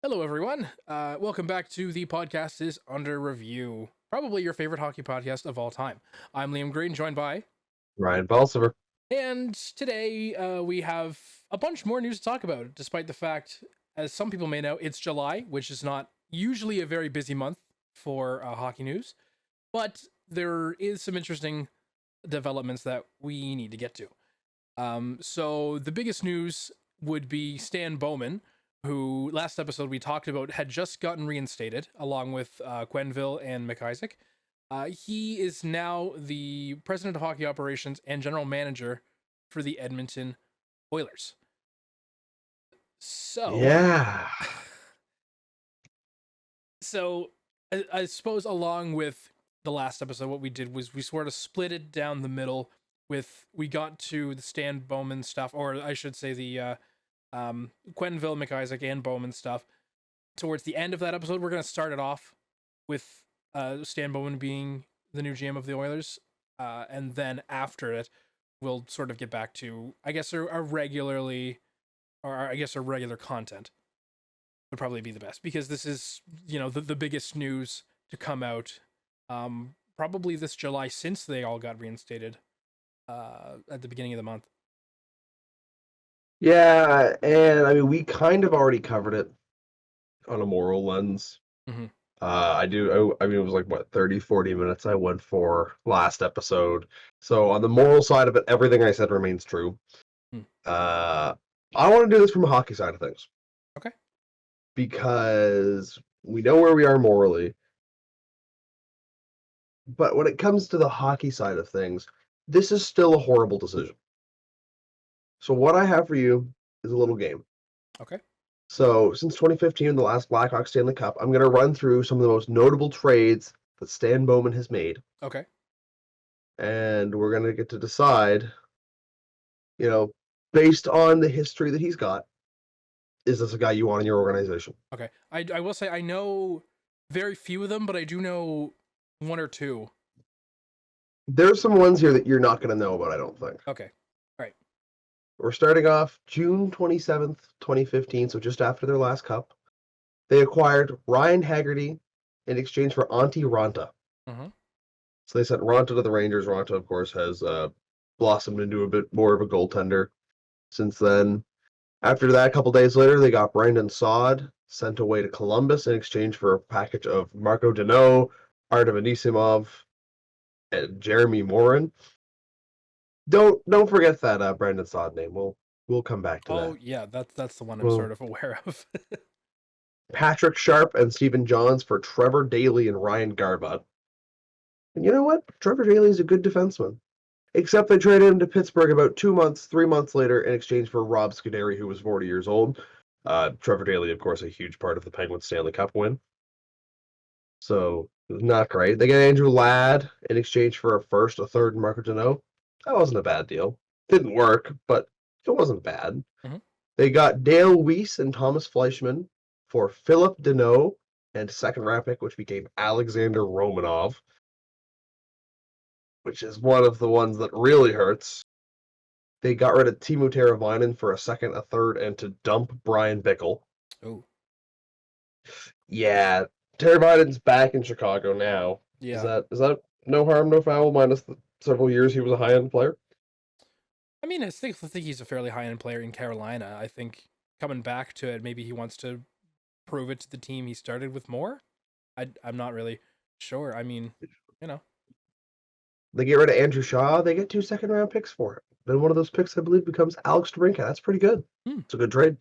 Hello, everyone. Welcome back to The Podcast is Under Review, probably your favorite hockey podcast of all time. I'm Liam Green, joined by... Ryan Balsiver. And today we have a bunch more news to talk about, despite the fact, as some people may know, it's July, which is not usually a very busy month for hockey news. But there is some interesting developments that we need to get to. So the biggest news would be Stan Bowman, who last episode we talked about had just gotten reinstated, along with Quenneville and McIsaac. He is now the president of hockey operations and general manager for the Edmonton Oilers. So, Yeah. So I suppose along with the last episode, what we did was we sort of split it down the middle. We got to the Stan Bowman stuff, or I should say the Quenneville, McIsaac, and Bowman stuff. Towards the end of that episode, we're going to start it off with Stan Bowman being the new GM of the Oilers, and then after it, we'll sort of get back to, I guess, our regular content would probably be the best, because this is, the biggest news to come out probably this July, since they all got reinstated at the beginning of the month. Yeah, and I mean, we kind of already covered it on a moral lens. Mm-hmm. I mean, it was like, what, 30, 40 minutes I went for last episode. So on the moral side of it, everything I said remains true. I want to do this from a hockey side of things. Okay. Because we know where we are morally. But when it comes to the hockey side of things, this is still a horrible decision. So what I have for you is a little game. Okay. So since 2015, the last Blackhawks Stanley Cup, I'm going to run through some of the most notable trades that Stan Bowman has made. Okay. And we're going to get to decide, based on the history that he's got, is this a guy you want in your organization? Okay. I will say I know very few of them, but I do know one or two. There's some ones here that you're not going to know about, I don't think. Okay. All right. We're starting off June 27th, 2015, so just after their last cup. They acquired Ryan Haggerty in exchange for Antti Ranta. Mm-hmm. So they sent Ranta to the Rangers. Ranta, of course, has blossomed into a bit more of a goaltender since then. After that, a couple days later, they got Brandon Saad sent away to Columbus in exchange for a package of Marco Deneau, Artem Anisimov, and Jeremy Morin. Don't forget that Brandon Saad name. We'll come back to that. Oh yeah, that's the one I'm sort of aware of. Patrick Sharp and Stephen Johns for Trevor Daley and Ryan Garbutt. And you know what? Trevor Daley is a good defenseman. Except they traded him to Pittsburgh about 3 months later in exchange for Rob Scuderi, who was 40 years old. Trevor Daley, of course, a huge part of the Penguins Stanley Cup win. So, not great. They got Andrew Ladd in exchange for a first, a third, and Marco Deneau. That wasn't a bad deal. Didn't work, but it wasn't bad. Mm-hmm. They got Dale Weiss and Thomas Fleischman for Philip Deneau and second round pick, which became Alexander Romanov, which is one of the ones that really hurts. They got rid of Timo Teravainen for a second, a third, and to dump Brian Bickle. Oh. Yeah, Teravainen's back in Chicago now. Yeah. Is that no harm, no foul, minus the several years he was a high-end player? I mean, I think he's a fairly high-end player in Carolina. I think coming back to it, maybe he wants to prove it to the team he started with more. I'm not really sure. I mean, They get rid of Andrew Shaw. They get 2 second-round picks for it. Then one of those picks, I believe, becomes Alex DeBrincat. That's pretty good. It's a good trade.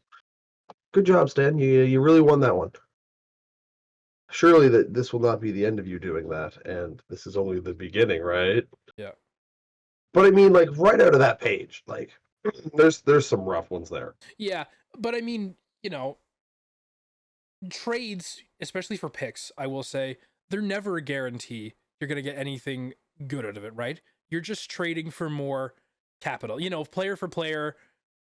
Good job, Stan. You really won that one. Surely this will not be the end of you doing that, and this is only the beginning, right? Yeah. But I mean, like, right out of that page, like, there's some rough ones there. Yeah, but I mean, trades, especially for picks, I will say, they're never a guarantee you're going to get anything good out of it, right? You're just trading for more capital. Player for player,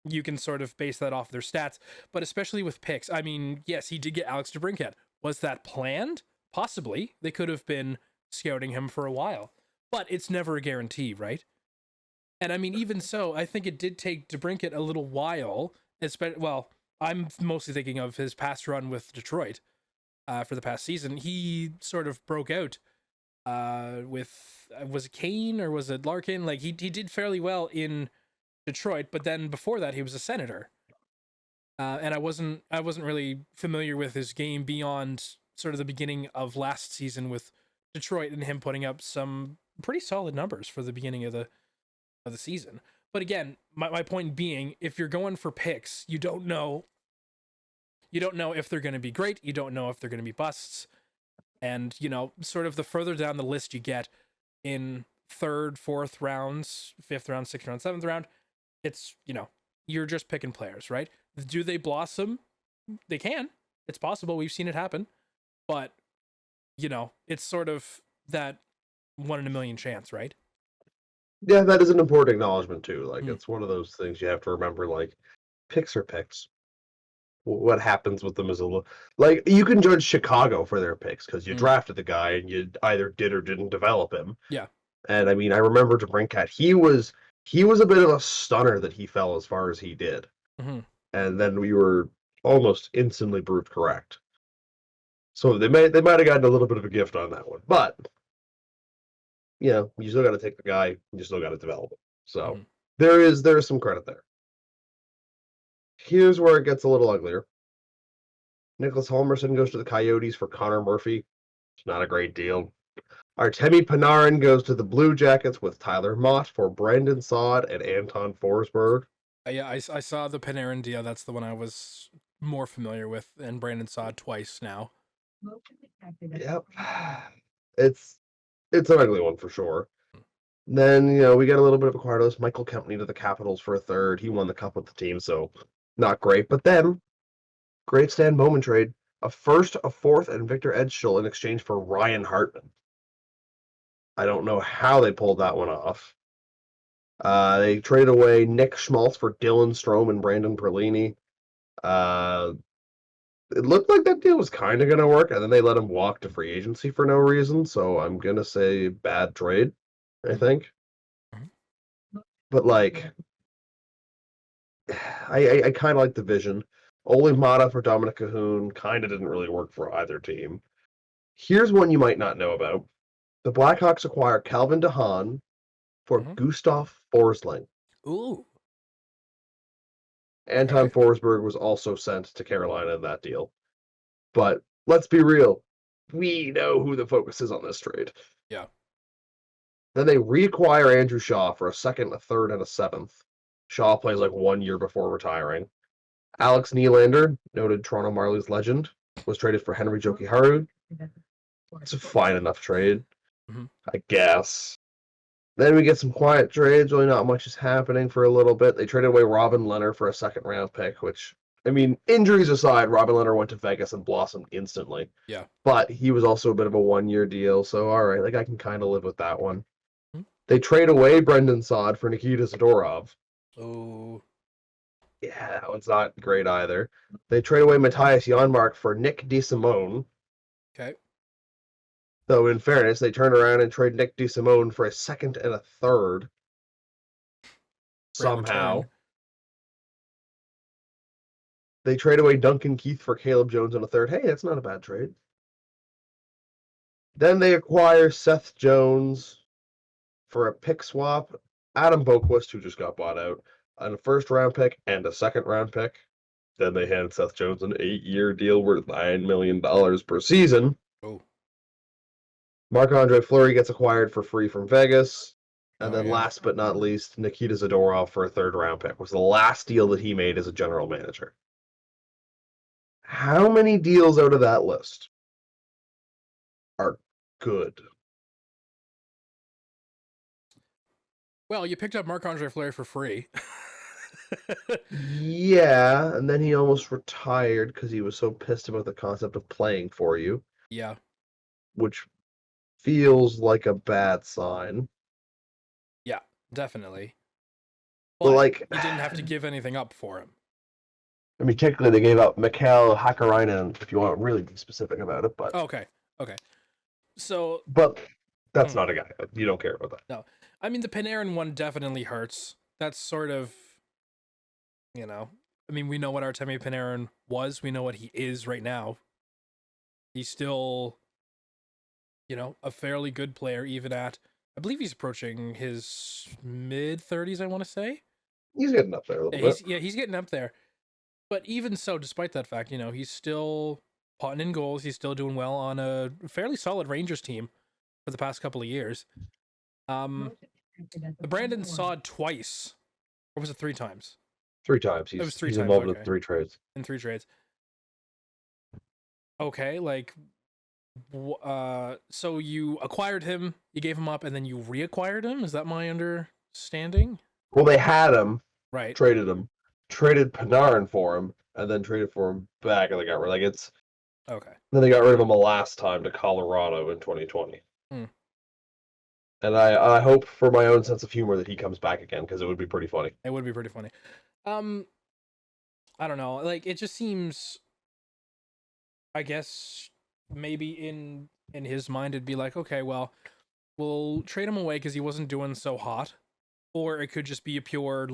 you can sort of base that off their stats, but especially with picks, I mean, yes, he did get Alex DeBrincat. Was that planned? Possibly. They could have been scouting him for a while, but it's never a guarantee, right? And I mean, even so, I think it did take DeBrincat a little while, I'm mostly thinking of his past run with Detroit for the past season. He sort of broke out with was it Kane or was it Larkin? Like he did fairly well in Detroit, but then before that he was a Senator, and I wasn't really familiar with his game beyond sort of the beginning of last season with Detroit and him putting up some pretty solid numbers for the beginning of the season. But again, my point being, if you're going for picks, you don't know if they're going to be great, you don't know if they're going to be busts, and sort of the further down the list you get in third, fourth rounds, fifth round, sixth round, seventh round, it's you're just picking players, right? Do they blossom? They can. It's possible. We've seen it happen, but it's sort of that 1 in a million chance, right? Yeah, that is an important acknowledgement too. Like, Mm. it's one of those things you have to remember. Like, picks are picks. What happens with them is like, you can judge Chicago for their picks because you Mm. drafted the guy and you either did or didn't develop him. Yeah. And I mean, I remember DeBrincat. He was a bit of a stunner that he fell as far as he did, Mm-hmm. and then we were almost instantly proved correct. So they might have gotten a little bit of a gift on that one, but you still got to take the guy. You still got to develop it. So Mm-hmm. there is some credit there. Here's where it gets a little uglier. Nicholas Holmerson goes to the Coyotes for Connor Murphy. It's not a great deal. Artemi Panarin goes to the Blue Jackets with Tyler Mott for Brandon Saad and Anton Forsberg. Yeah, I saw the Panarin deal. That's the one I was more familiar with, and Brandon saw it twice now. Yep. It's an ugly one for sure. Then, we get a little bit of a Quartos. Michael Kempney to the Capitals for a third. He won the cup with the team, so not great. But then, great Stan Bowman trade. A first, a fourth, and Victor Edstall in exchange for Ryan Hartman. I don't know how they pulled that one off. They trade away Nick Schmaltz for Dylan Strome and Brandon Perlini. It looked like that deal was kind of going to work, and then they let him walk to free agency for no reason. So I'm going to say bad trade, I think. But like, I kind of like the vision. Ole Mata for Dominic Cahoon kind of didn't really work for either team. Here's one you might not know about. The Blackhawks acquire Calvin DeHaan for Gustav Forsling. Ooh. Anton Okay. Forsberg was also sent to Carolina in that deal. But let's be real. We know who the focus is on this trade. Yeah. Then they reacquire Andrew Shaw for a second, a third, and a seventh. Shaw plays like 1 year before retiring. Alex Nylander, noted Toronto Marlies legend, was traded for Henry Jokiharju. It's a fine enough trade, I guess. Then we get some quiet trades. Really not much is happening for a little bit. They traded away Robin Lehner for a second round pick, which, I mean, injuries aside, Robin Lehner went to Vegas and blossomed instantly. Yeah. But he was also a bit of a 1 year deal, so all right, like, I can kind of live with that one. Mm-hmm. They trade away Brendan Saad for Nikita Zadorov. Oh. Yeah, that one's not great either. They trade away Matthias Janmark for Nick DeSimone. Okay. Though, in fairness, they turn around and trade Nick DeSimone for a second and a third. Great Somehow. return. They trade away Duncan Keith for Caleb Jones and a third. Hey, that's not a bad trade. Then they acquire Seth Jones for a pick swap, Adam Boquist, who just got bought out, and a first round pick and a second round pick. Then they hand Seth Jones an 8-year deal worth $9 million per season. Oh. Marc-Andre Fleury gets acquired for free from Vegas. And then yeah. last but not least, Nikita Zadorov for a third round pick was the last deal that he made as a general manager. How many deals out of that list are good? Well, you picked up Marc-Andre Fleury for free. Yeah, and then he almost retired because he was so pissed about the concept of playing for you. Yeah. Which feels like a bad sign. Yeah, definitely. But like, you didn't have to give anything up for him. I mean, technically they gave up Mikhail Hakkarainen, if you want to really be specific about it, but Okay. So, but that's not a guy. You don't care about that. No. I mean, the Panarin one definitely hurts. That's sort of, I mean, we know what Artemi Panarin was. We know what he is right now. He's still, a fairly good player, even at, I believe he's approaching his mid-30s, I want to say. He's getting up there a little bit. He's getting up there. But even so, despite that fact, he's still potting in goals. He's still doing well on a fairly solid Rangers team for the past couple of years. The Brandon sawed twice. Or was it 3 times? 3 times. It was 3 he's times, involved okay. in 3 trades. In 3 trades. Okay, so you acquired him, you gave him up, and then you reacquired him? Is that my understanding? Well, they had him, right? Traded Panarin for him, and then traded for him back, and they got rid. It's okay. Then they got rid of him the last time to Colorado in 2020. And I hope, for my own sense of humor, that he comes back again, because it would be pretty funny. It would be pretty funny. I don't know. It just seems, I guess, maybe in his mind it'd be like, okay, well, we'll trade him away because he wasn't doing so hot, or it could just be a pure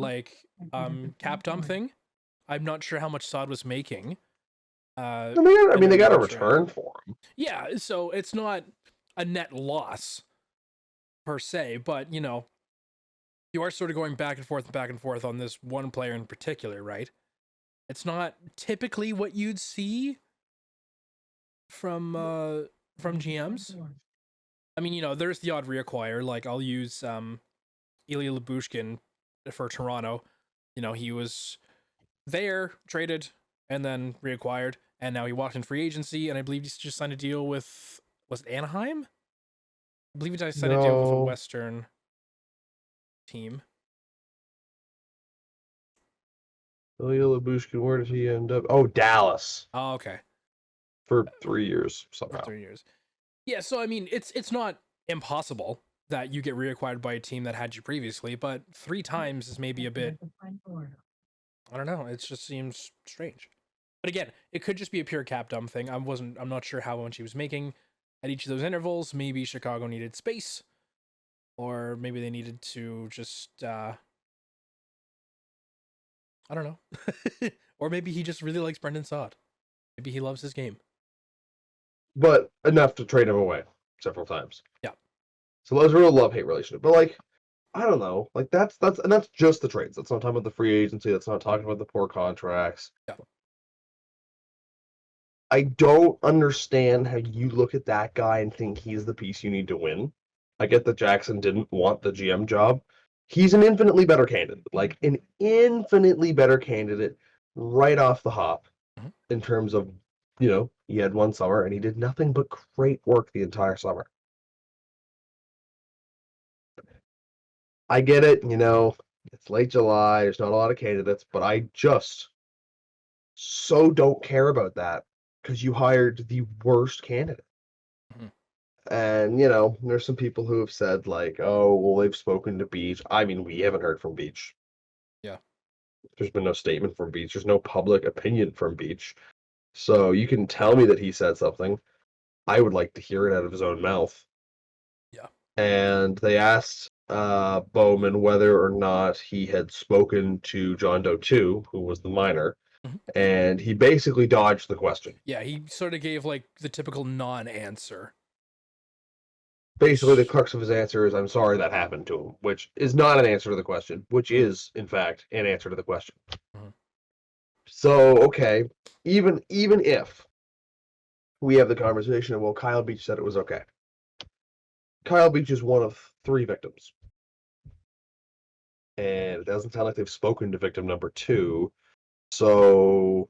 cap dump thing. I'm not sure how much Saad was making. I mean, they got a return for him. Yeah, so it's not a net loss per se, but you are sort of going back and forth on this one player in particular, right? It's not typically what you'd see from GMs. I mean, there's the odd reacquire. Like, I'll use Ilya Lyubushkin for Toronto. He was there, traded, and then reacquired, and now he walked in free agency, and I believe he's just signed a deal with, was it Anaheim? I believe he just signed a deal with a Western team. Ilya Lyubushkin, where did he end up? Oh, Dallas. Oh, okay. For 3 years, somehow. For 3 years. Yeah, so I mean, it's not impossible that you get reacquired by a team that had you previously, but 3 times is maybe a bit, I don't know, it just seems strange. But again, it could just be a pure cap dump thing. I'm not sure how much he was making at each of those intervals. Maybe Chicago needed space, or maybe they needed to just I don't know. Or maybe he just really likes Brendan Saad. Maybe he loves his game. But enough to trade him away several times. Yeah. So those are a love-hate relationship. But I don't know. That's just the trades. That's not talking about the free agency. That's not talking about the poor contracts. Yeah. I don't understand how you look at that guy and think he's the piece you need to win. I get that Jackson didn't want the GM job. He's an infinitely better candidate. An infinitely better candidate right off the hop in terms of, he had one summer and he did nothing but great work the entire summer. I get it, it's late July, there's not a lot of candidates, but I just so don't care about that because you hired the worst candidate. And, there's some people who have said, oh, well, they've spoken to Beach. I mean, we haven't heard from Beach. Yeah. There's been no statement from Beach. There's no public opinion from Beach. So you can tell me that he said something. I would like to hear it out of his own mouth. Yeah. And they asked Bowman whether or not he had spoken to John Doe 2, who was the minor. And he basically dodged the question. Yeah, he sort of gave the typical non-answer. Basically, the crux of his answer is, I'm sorry that happened to him, which is not an answer to the question, which is, in fact, an answer to the question. So, okay, even if we have the conversation of, well, Kyle Beach said it was okay. Kyle Beach is one of 3 victims. And it doesn't sound like they've spoken to victim number 2. So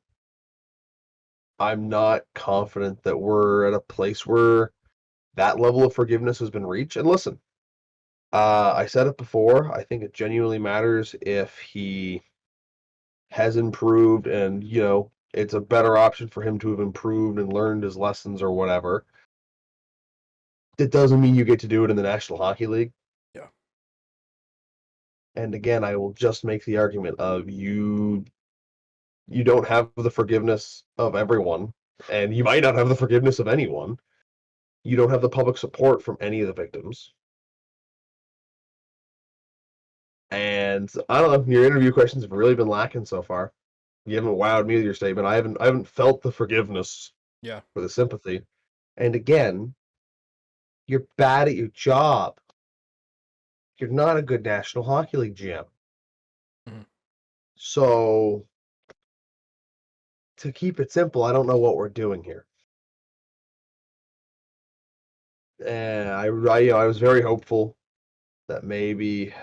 I'm not confident that we're at a place where that level of forgiveness has been reached. And listen, I said it before, I think it genuinely matters if he has improved and, it's a better option for him to have improved and learned his lessons or whatever. It doesn't mean you get to do it in the National Hockey League. Yeah. And again, I will just make the argument of you don't have the forgiveness of everyone, and you might not have the forgiveness of anyone. You don't have the public support from any of the victims. And I don't know, your interview questions have really been lacking so far. You haven't wowed me with your statement. I haven't felt the forgiveness Yeah. or the sympathy. And again, you're bad at your job. You're not a good National Hockey League GM. Mhm. So, to keep it simple, I don't know what we're doing here. And I was very hopeful that maybe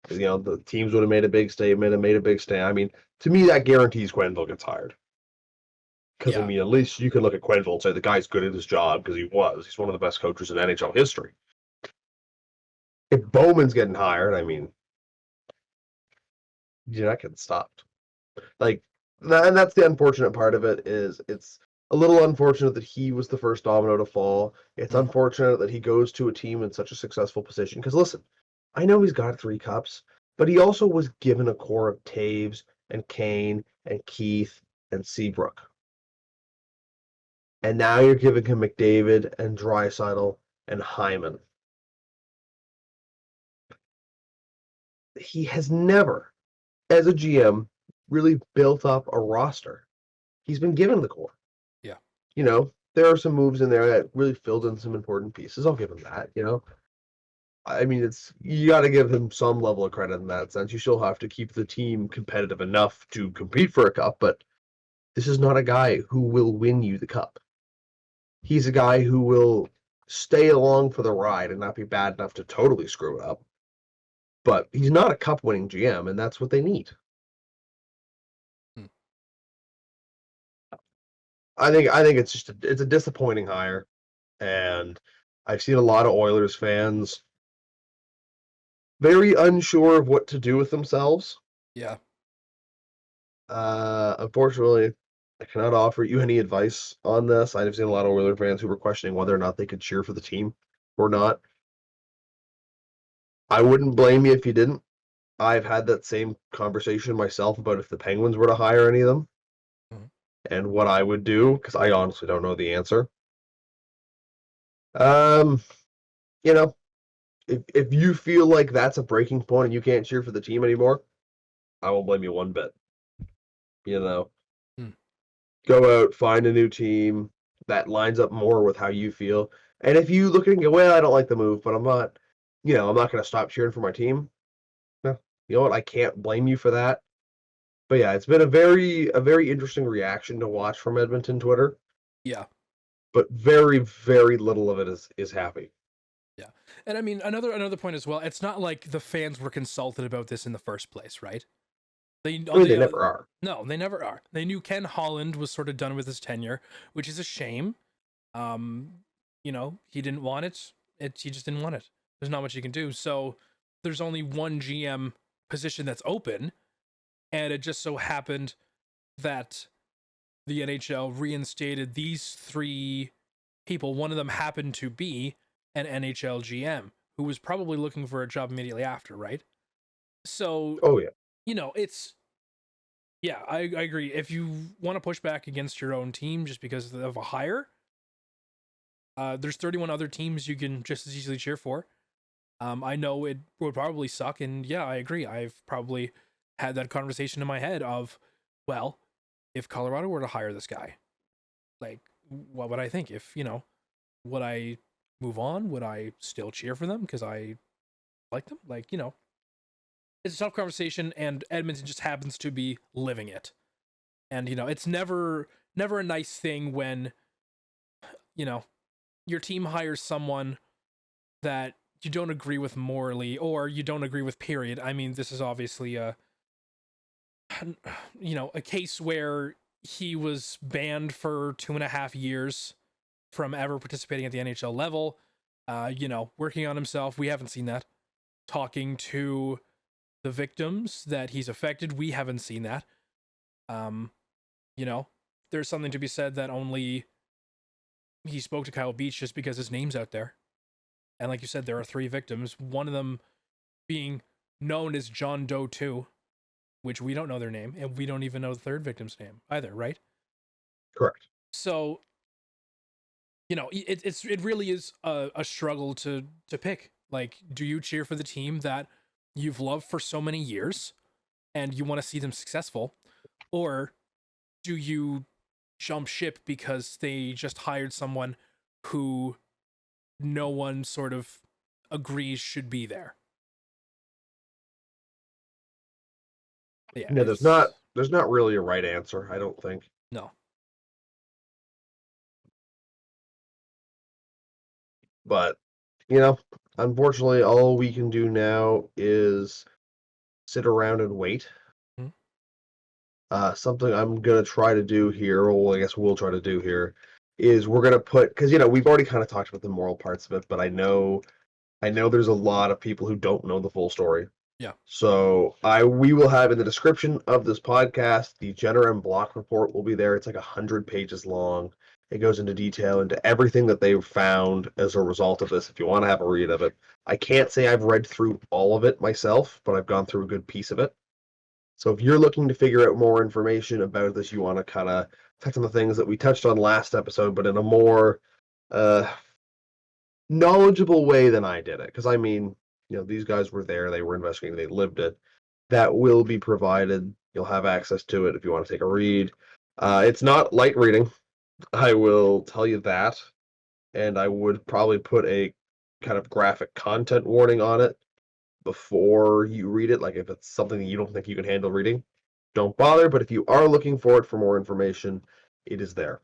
the teams would have made a big statement and made a big stand. I mean, to me, that guarantees Quenneville gets hired. Because, I Yeah. mean, at least you can look at Quenneville and say the guy's good at his job because he was. He's one of the best coaches in NHL history. If Bowman's getting hired, I mean, you're not getting stopped. Like, and that's the unfortunate part of it is it's a little unfortunate that he was the first domino to fall. It's Mhm. unfortunate that he goes to a team in such a successful position. Because listen, I know he's got 3 cups, but he also was given a core of Taves and Kane and Keith and Seabrook. And now you're giving him McDavid and Draisaitl and Hyman. He has never, as a GM, really built up a roster. He's been given the core. Yeah. There are some moves in there that really filled in some important pieces. I'll give him that. I mean, you got to give him some level of credit in that sense. You still have to keep the team competitive enough to compete for a cup, but this is not a guy who will win you the cup. He's a guy who will stay along for the ride and not be bad enough to totally screw it up. But he's not a cup-winning GM, and that's what they need. Hmm. I think it's a disappointing hire, and I've seen a lot of Oilers fans very unsure of what to do with themselves. Yeah. Unfortunately, I cannot offer you any advice on this. I've seen a lot of Oilers fans who were questioning whether or not they could cheer for the team or not. I wouldn't blame you if you didn't. I've had that same conversation myself about if the Penguins were to hire any of them Mhm. and what I would do, because I honestly don't know the answer. Um, you know, if you feel like that's a breaking point and you can't cheer for the team anymore, I won't blame you one bit. You know, Hmm. go out, find a new team that lines up more with how you feel. And if you look and go, well, I don't like the move, but I'm not going to stop cheering for my team. No, you know what? I can't blame you for that. But yeah, it's been a very interesting reaction to watch from Edmonton Twitter. Yeah. But very, very little of it is happy. Yeah. And I mean, another point as well. It's not like the fans were consulted about this in the first place, right? They I mean, they they never are. No, they never are. They knew Ken Holland was sort of done with his tenure, which is a shame. Um, he didn't want it. He just didn't want it. There's not much you can do. So there's only one GM position that's open, and it just so happened that the NHL reinstated these three people. One of them happened to be an NHL GM who was probably looking for a job immediately after, right? So, Oh yeah, it's yeah, I agree. If you want to push back against your own team just because of a hire, there's 31 other teams you can just as easily cheer for. I know it would probably suck, and yeah, I agree. I've probably had that conversation in my head of, well, if Colorado were to hire this guy, like, what would I think? If would I move on? Would I still cheer for them because I like them? It's a tough conversation, and Edmonton just happens to be living it. And it's never a nice thing when you know your team hires someone that you don't agree with morally or you don't agree with. Period. I mean, this is obviously a case where he was banned for 2.5 years from ever participating at the NHL level. Working on himself. We haven't seen that. Talking to the victims that he's affected. We haven't seen that. Um, you know, there's something to be said that only he spoke to Kyle Beach just because his name's out there. And like you said, there are 3 victims. One of them being known as John Doe 2, which we don't know their name, and we don't even know the third victim's name either, right? correct. So, it really is a struggle to pick. Like, do you cheer for the team that you've loved for so many years, and you want to see them successful, or do you jump ship because they just hired someone who no one sort of agrees should be there? Yeah, Yeah, it's there's not really a right answer, I don't think. no. But, you know, unfortunately, all we can do now is sit around and wait. Mhm. Something I'm gonna try to do here, or well, I guess we'll try to do here, is we're gonna put because we've already kind of talked about the moral parts of it, but I know there's a lot of people who don't know the full story. Yeah. So we will have in the description of this podcast, the Jenner and Block report will be there. It's like 100 pages long. It goes into detail into everything that they've found as a result of this. If you want to have a read of it, I can't say I've read through all of it myself, but I've gone through a good piece of it. So if you're looking to figure out more information about this, you want to kind of touch on the things that we touched on last episode, but in a more knowledgeable way than I did it. Because I mean, these guys were there, they were investigating, they lived it. That will be provided. You'll have access to it if you want to take a read. It's not light reading, I will tell you that. And I would probably put a kind of graphic content warning on it before you read it. Like if it's something that you don't think you can handle reading, don't bother. But if you are looking for it for more information, it is there.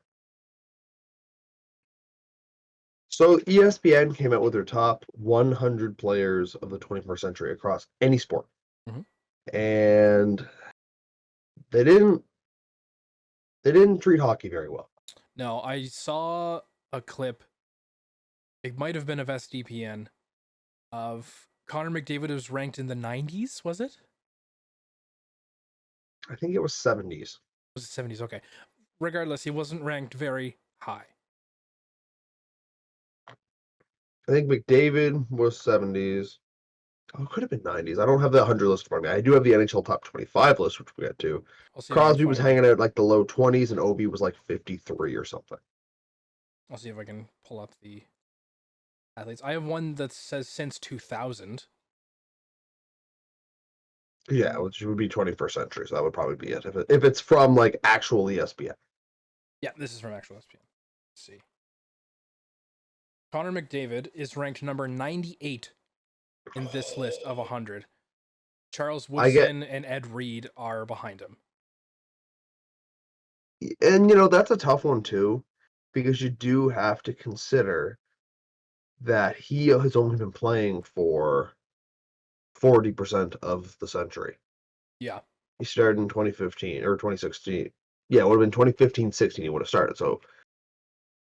So ESPN came out with their top 100 players of the 21st century across any sport. Mhm. And they didn't treat hockey very well. No, I saw a clip. It might have been of SDPN of Connor McDavid was ranked in the 90s. Was it? I think it was 70s. Was it 70s? Okay. Regardless, he wasn't ranked very high. I think McDavid was 70s. Oh, it could have been 90s. I don't have the 100 list in front of me. I do have the NHL top 25 list, which we got to. I'll see if I can Crosby was find it. hanging out like the low 20s, and Obi was like 53 or something. I'll see if I can pull up the athletes. I have one that says since 2000. Yeah, which would be 21st century, so that would probably be it. If it's from like actual ESPN. Yeah, this is from actual ESPN. Let's see. Connor McDavid is ranked number 98 in this list of 100. Charles Woodson and Ed Reed are behind him. And that's a tough one too, because you do have to consider that he has only been playing for 40% of the century. Yeah. He started in 2015 or 2016. Yeah, it would have been 2015-16 he would have started. So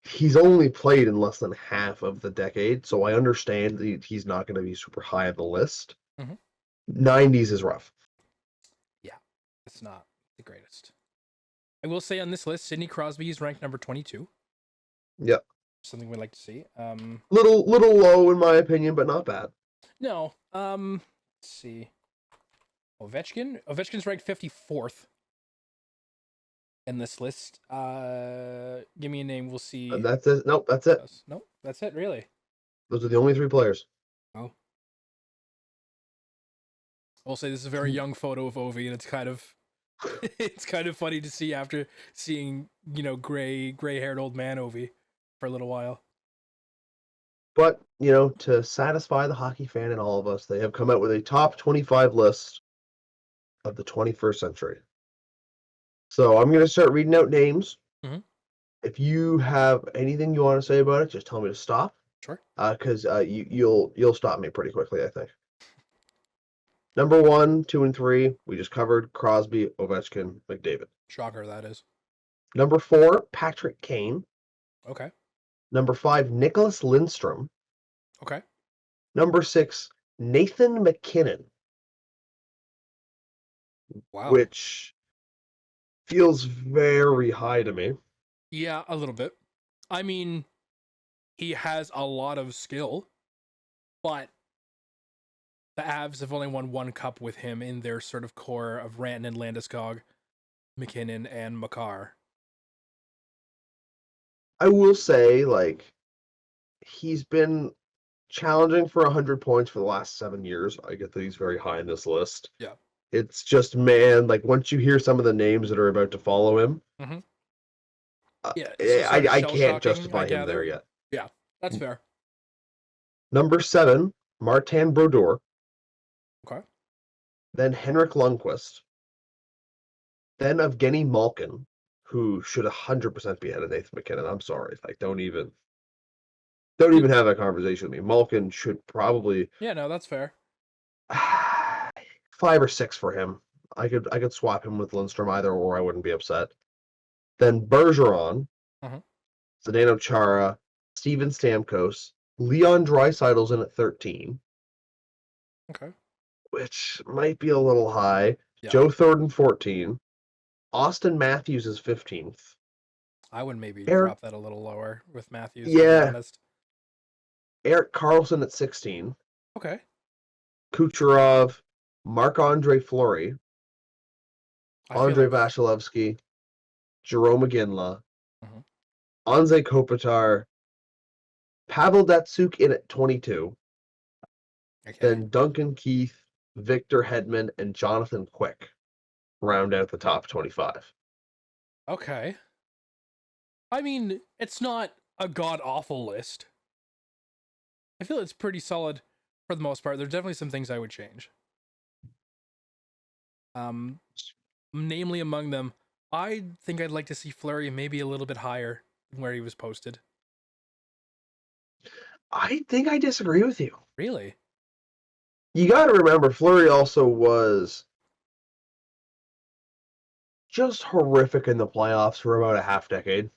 he's only played in less than half of the decade. So I understand that he's not going to be super high on the list. Mhm. 90s is rough. Yeah, it's not the greatest. I will say on this list, Sidney Crosby is ranked number 22. Yep. Something we'd like to see. Little low in my opinion, but not bad. No. Let's see. Ovechkin's ranked 54th in this list. Give me a name. We'll see. And that's it. Nope, that's it. Nope, that's it. Really. Those are the only 3 players. Oh. I'll say this is a very young photo of Ovi, and it's kind of funny to see after seeing gray-haired old man Ovi for a little while. But to satisfy the hockey fan in all of us, they have come out with a top 25 list of the 21st century. So I'm going to start reading out names. Mm-hmm. If you have anything you want to say about it, just tell me to stop. Sure. Because you'll stop me pretty quickly, I think. Number 1, 2, and 3, we just covered Crosby, Ovechkin, McDavid. Shocker, that is. Number 4, Patrick Kane. Okay. Number 5, Nicholas Lindstrom. Okay. Number 6, Nathan McKinnon. Wow. Which feels very high to me. Yeah, a little bit. I mean, he has a lot of skill, but the Avs have only won one cup with him in their sort of core of Rantanen, Landeskog, McKinnon, and Makar. I will say, he's been challenging for 100 points for the last 7 years. I get that he's very high in this list. Yeah. It's just, man, like once you hear some of the names that are about to follow him, Mm-hmm. Yeah, so sort of I shell can't shocking, I justify him there gather. yet. Yeah, that's fair. Number 7, Martin Brodeur, Okay. then Henrik Lundqvist, then Evgeny Malkin, who should 100% be ahead of Nathan McKinnon. I'm sorry, like don't even have that conversation with me. Malkin should probably Yeah, no, that's fair. 5 or 6 for him. I could swap him with Lindstrom either, or I wouldn't be upset. Then Bergeron, Mhm. Zdeno Chara, Steven Stamkos, Leon Draisaitl's in at 13, Okay. which might be a little high. Yeah, Joe Thornton 14, Austin Matthews is 15th. I would maybe Eric, drop that a little lower with Matthews, to be yeah, honest. Erik Karlsson at 16, Okay. Kucherov, Marc-Andre Fleury, I feel Andre like. Vasilevsky, Jerome Iginla, Mhm. Anze Kopitar, Pavel Datsuk in at 22, Okay. then Duncan Keith, Victor Hedman, and Jonathan Quick round out the top 25. Okay. I mean, it's not a god awful list. I feel it's pretty solid for the most part. There's definitely some things I would change. Um, namely among them, I think I'd like to see Flurry maybe a little bit higher than where he was posted. I think I disagree with you. Really? You got to remember, Fleury also was just horrific in the playoffs for about a half decade.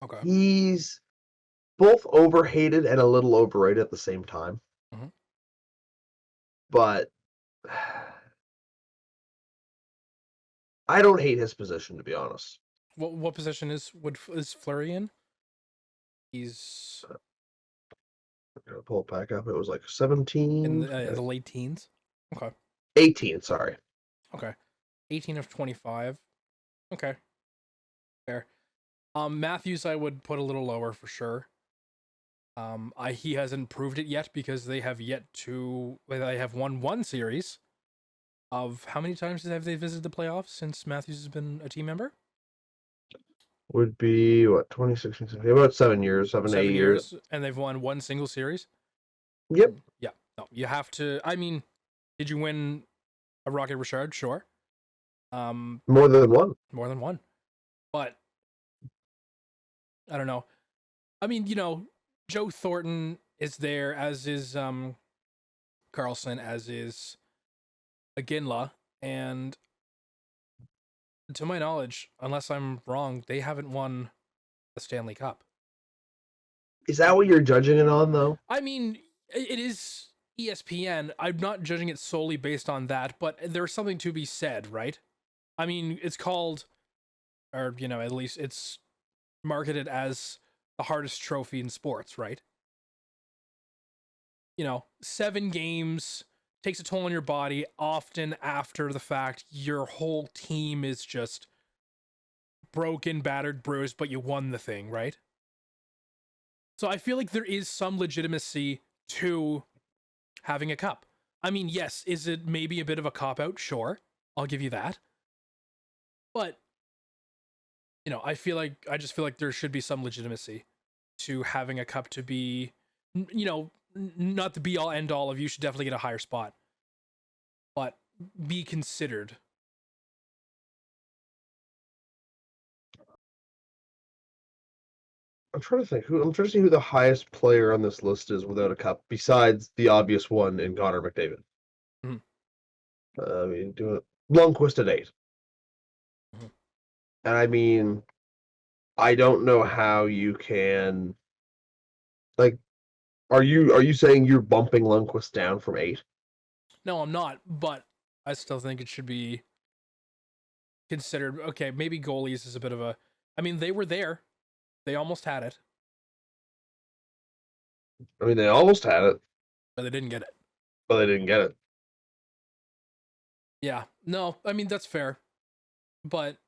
Okay. He's both overhated and a little overrated at the same time. Mm-hmm. But I don't hate his position, to be honest. What position is Flurry in? He's I'm going to pull it back up. It was like in 17, the late teens. Okay. 18, sorry. Okay. 18 of 25. Okay. Fair. Matthews I would put a little lower for sure. He hasn't proved it yet because they have won one series. Of how many times have they visited the playoffs since Matthews has been a team member? Would be, what, 2016, about 7 years, 7 to 8 7 years. years, and they've won one single series. Yep. Yeah, no, you have to. I mean, did you win a Rocket Richard? Sure. More than one. More than one, but I don't know. I mean, Joe Thornton is there, as is Carlson, as is Aginla, and to my knowledge, unless I'm wrong, they haven't won the Stanley Cup. Is that what you're judging it on, though? I mean, it is ESPN. I'm not judging it solely based on that, but there's something to be said, right? I mean, it's called, or, at least it's marketed as the hardest trophy in sports, right? 7 games takes a toll on your body. Often after the fact, your whole team is just broken, battered, bruised, but you won the thing, right? So I feel like there is some legitimacy to having a cup. I mean, yes, is it maybe a bit of a cop out? Sure, I'll give you that. But I just feel like there should be some legitimacy to having a cup to be, not the be all end all of. You should definitely get a higher spot, but be considered. I'm trying to think. I'm trying to see who the highest player on this list is without a cup, besides the obvious one in Connor McDavid. Mhm. I mean, do it. Lundqvist at 8. Mhm. And I mean, I don't know how you can, like, are you saying you're bumping Lundqvist down from 8? No, I'm not, but I still think it should be considered. Okay, maybe goalies is a bit of a. I mean, they were there. They almost had it, I mean, they almost had it, but they didn't get it. but they didn't get it. Yeah. No, I mean that's fair, but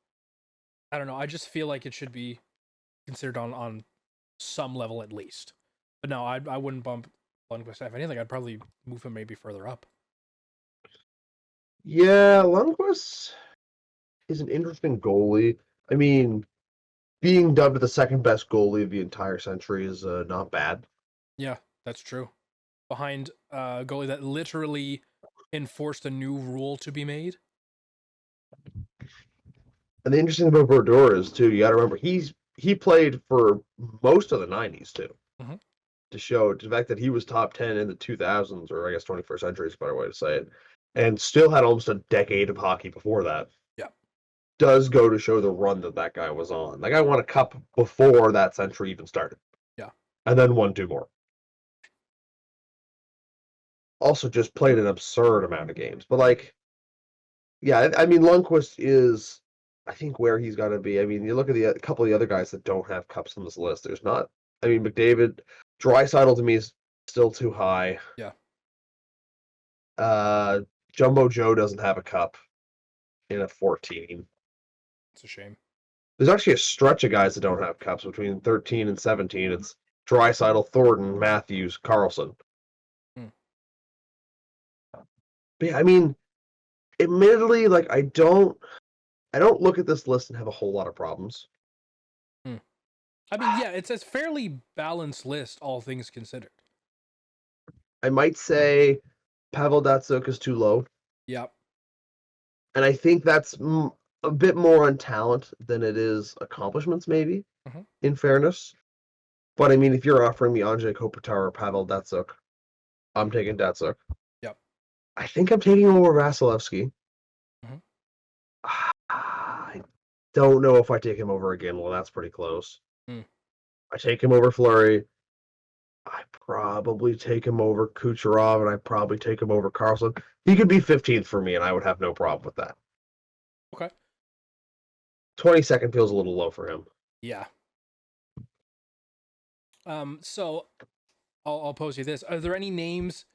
I don't know. I just feel like it should be considered on some level at least. But no, I wouldn't bump Lundqvist. If anything, I'd probably move him maybe further up. Yeah, Lundqvist is an interesting goalie. I mean, being dubbed the second best goalie of the entire century is not bad. Yeah, that's true. Behind a goalie that literally enforced a new rule to be made. And the interesting thing about Brodeur is too, you got to remember he played for most of the '90s too. Mhm. To show the fact that he was top 10 in the 2000s, or I guess 21st century is a better way to say it, and still had almost a decade of hockey before that. Yeah. Does go to show the run that guy was on. That guy won a cup before that century even started. Yeah. And then won two more. Also, just played an absurd amount of games. But, like, yeah, I mean, Lundqvist is, I think, where he's got to be. I mean, you look at a couple of the other guys that don't have cups on this list. There's not, I mean, McDavid, Draisaitl to me is still too high. Yeah. Jumbo Joe doesn't have a cup in a 14. It's a shame. There's actually a stretch of guys that don't have cups between 13 and 17. It's Draisaitl, Thornton, Matthews, Carlson. Hmm. But yeah, I mean, admittedly, like I don't look at this list and have a whole lot of problems. I mean, yeah, it's a fairly balanced list, all things considered. I might say Pavel Datsyuk is too low, Yep. and I think that's a bit more on talent than it is accomplishments, maybe. Mhm. In fairness, but I mean, if you're offering me Andrzej Kopitar or Pavel Datsyuk, I'm taking Datsyuk. Yep. I think I'm taking over Vasilevsky. Mhm. I don't know if I take him over again. Well, that's pretty close. Mm. I take him over Fleury. I probably take him over Kucherov, and I probably take him over Carlson. He could be 15th for me, and I would have no problem with that. Okay. 22nd feels a little low for him. Yeah. So I'll pose you this: are there any names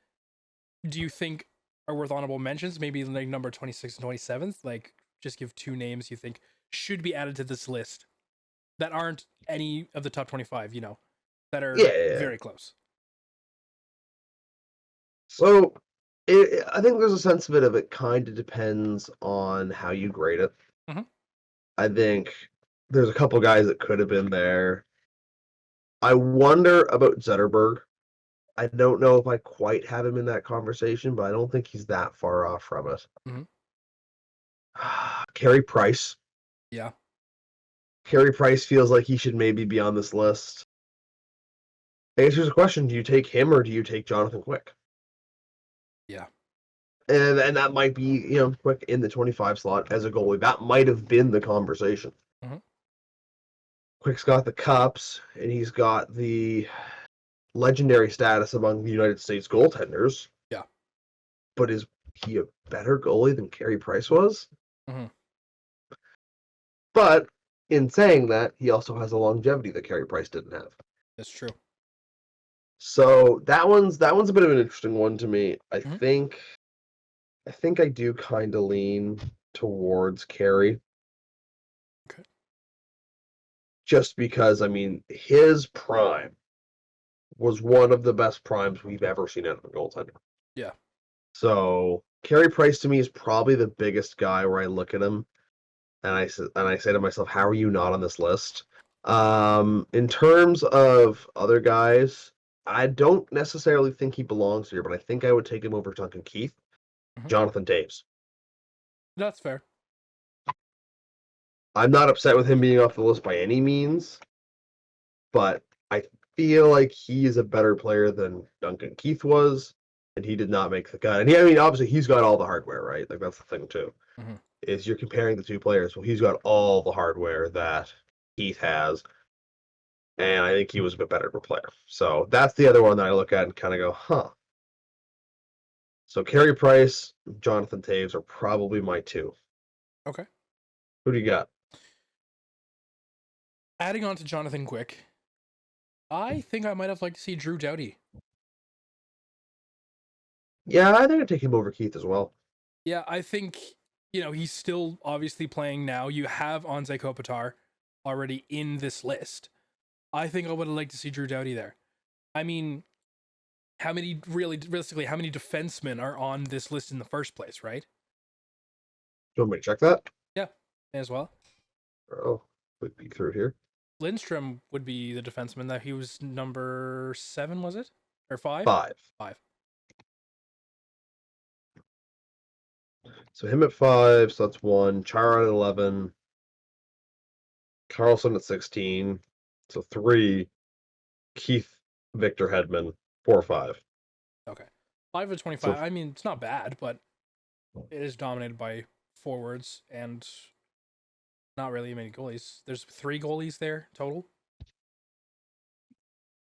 do you think are worth honorable mentions? Maybe like number 26 and 27th. Like, just give two names you think should be added to this list that aren't any of the top 25. You know, that are Yeah. very close. So I think there's a sense of it. It kind of depends on how you grade it. Mhm. I think there's a couple guys that could have been there. I wonder about Zetterberg. I don't know if I quite have him in that conversation, but I don't think he's that far off from it. Mhm. Carey Price. Yeah. Carey Price feels like he should maybe be on this list. I guess here's a question: do you take him or do you take Jonathan Quick? Yeah. And that might be, Quick in the 25 slot as a goalie. That might have been the conversation. Mhm. Quick's got the cups, and he's got the legendary status among the United States goaltenders. Yeah. But is he a better goalie than Carey Price was? Mhm. But in saying that, he also has a longevity that Carey Price didn't have. That's true. So that one's a bit of an interesting one to me. I Mhm. think I do kind of lean towards Carey. Okay. Just because, I mean, his prime was one of the best primes we've ever seen out of a goaltender. Yeah. So Carey Price to me is probably the biggest guy where I look at him and I say to myself, how are you not on this list? In terms of other guys, I don't necessarily think he belongs here, but I think I would take him over Duncan Keith, Mhm. Jonathan Toews. That's fair. I'm not upset with him being off the list by any means, but I feel like he is a better player than Duncan Keith was, and he did not make the cut. And I mean, obviously, he's got all the hardware, right? Like that's the thing too. Mhm. Is you're comparing the two players. Well, he's got all the hardware that Keith has, and I think he was a bit better of a player. So that's the other one that I look at and kind of go, huh. So Carey Price, Jonathan Toews are probably my two. Okay. Who do you got? Adding on to Jonathan Quick, I think I might have liked to see Drew Doughty. Yeah, I think I'd take him over Keith as well. Yeah, I think, he's still obviously playing now. You have Anze Kopitar already in this list. I think I would have liked to see Drew Doughty there. I mean, realistically, how many defensemen are on this list in the first place, right? you want me to check that? Yeah, as well. Oh, quick peek through here. Lindstrom would be the defenseman that he was number 7, was it? Or 5? 5. 5. So him at 5, so that's 1. Chara at 11. Carlson at 16. So 3. Keith Victor Hedman, 4-5. Okay. 5 of 25. So I mean, it's not bad, but it is dominated by forwards and not really many goalies. There's 3 goalies there total.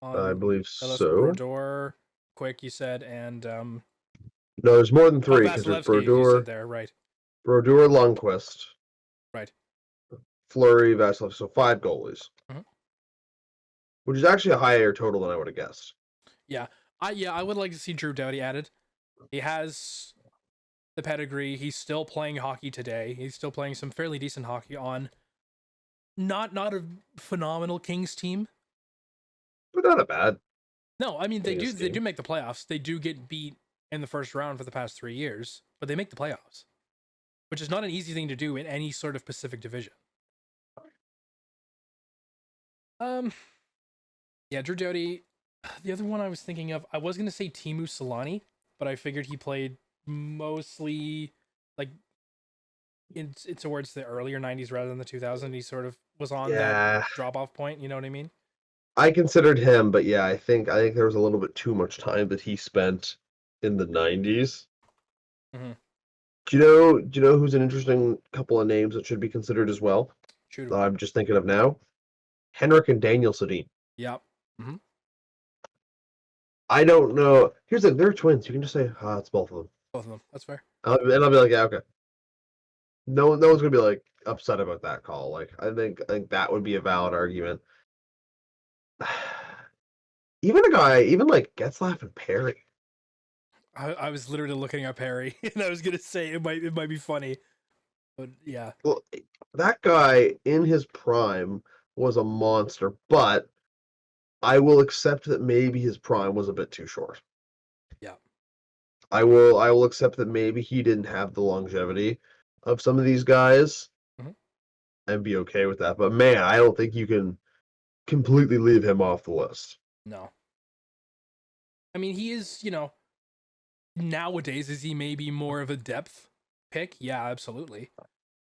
I believe Unless so. Brodeur, Quick, you said, and No, there's more than 3 because there's Vasilevsky, you said there, right? Brodeur, Lundqvist, Right. Fleury, Vasilevsky. So 5 goalies, Mhm. which is actually a higher total than I would have guessed. Yeah. I would like to see Drew Doughty added. He has the pedigree. He's still playing hockey today. He's still playing some fairly decent hockey on not a phenomenal Kings team. But not a bad. No, I mean they Kings do team. make the playoffs. They do get beat in the first round for the past 3 years, but they make the playoffs, which is not an easy thing to do in any sort of Pacific Division. Yeah, Drew Doughty. The other one I was thinking of, I was gonna say Timu Solani, but I figured he played mostly like in towards the earlier '90s rather than the 2000s. He sort of was on that drop off point. You know what I mean? I considered him, but yeah, I think there was a little bit too much time that he spent in the 90s. Mm-hmm. Do you know who's an interesting couple of names that should be considered as well? Shoot. That I'm just thinking of now. Henrik and Daniel Sedin. Yep. Mm-hmm. I don't know. Here's the they're twins. You can just say, it's both of them. Both of them. That's fair. And I'll be like, yeah, okay. No one's gonna be like upset about that call. Like, I think that would be a valid argument. Even like Getzlaff and Perry. I was literally looking up Harry, and I was gonna say it might be funny, but yeah. Well, that guy in his prime was a monster, but I will accept that maybe his prime was a bit too short. Yeah. I will accept that maybe he didn't have the longevity of some of these guys and be okay with that. But man, I don't think you can completely leave him off the list. No. I mean, he is, nowadays, is he maybe more of a depth pick? Yeah, absolutely.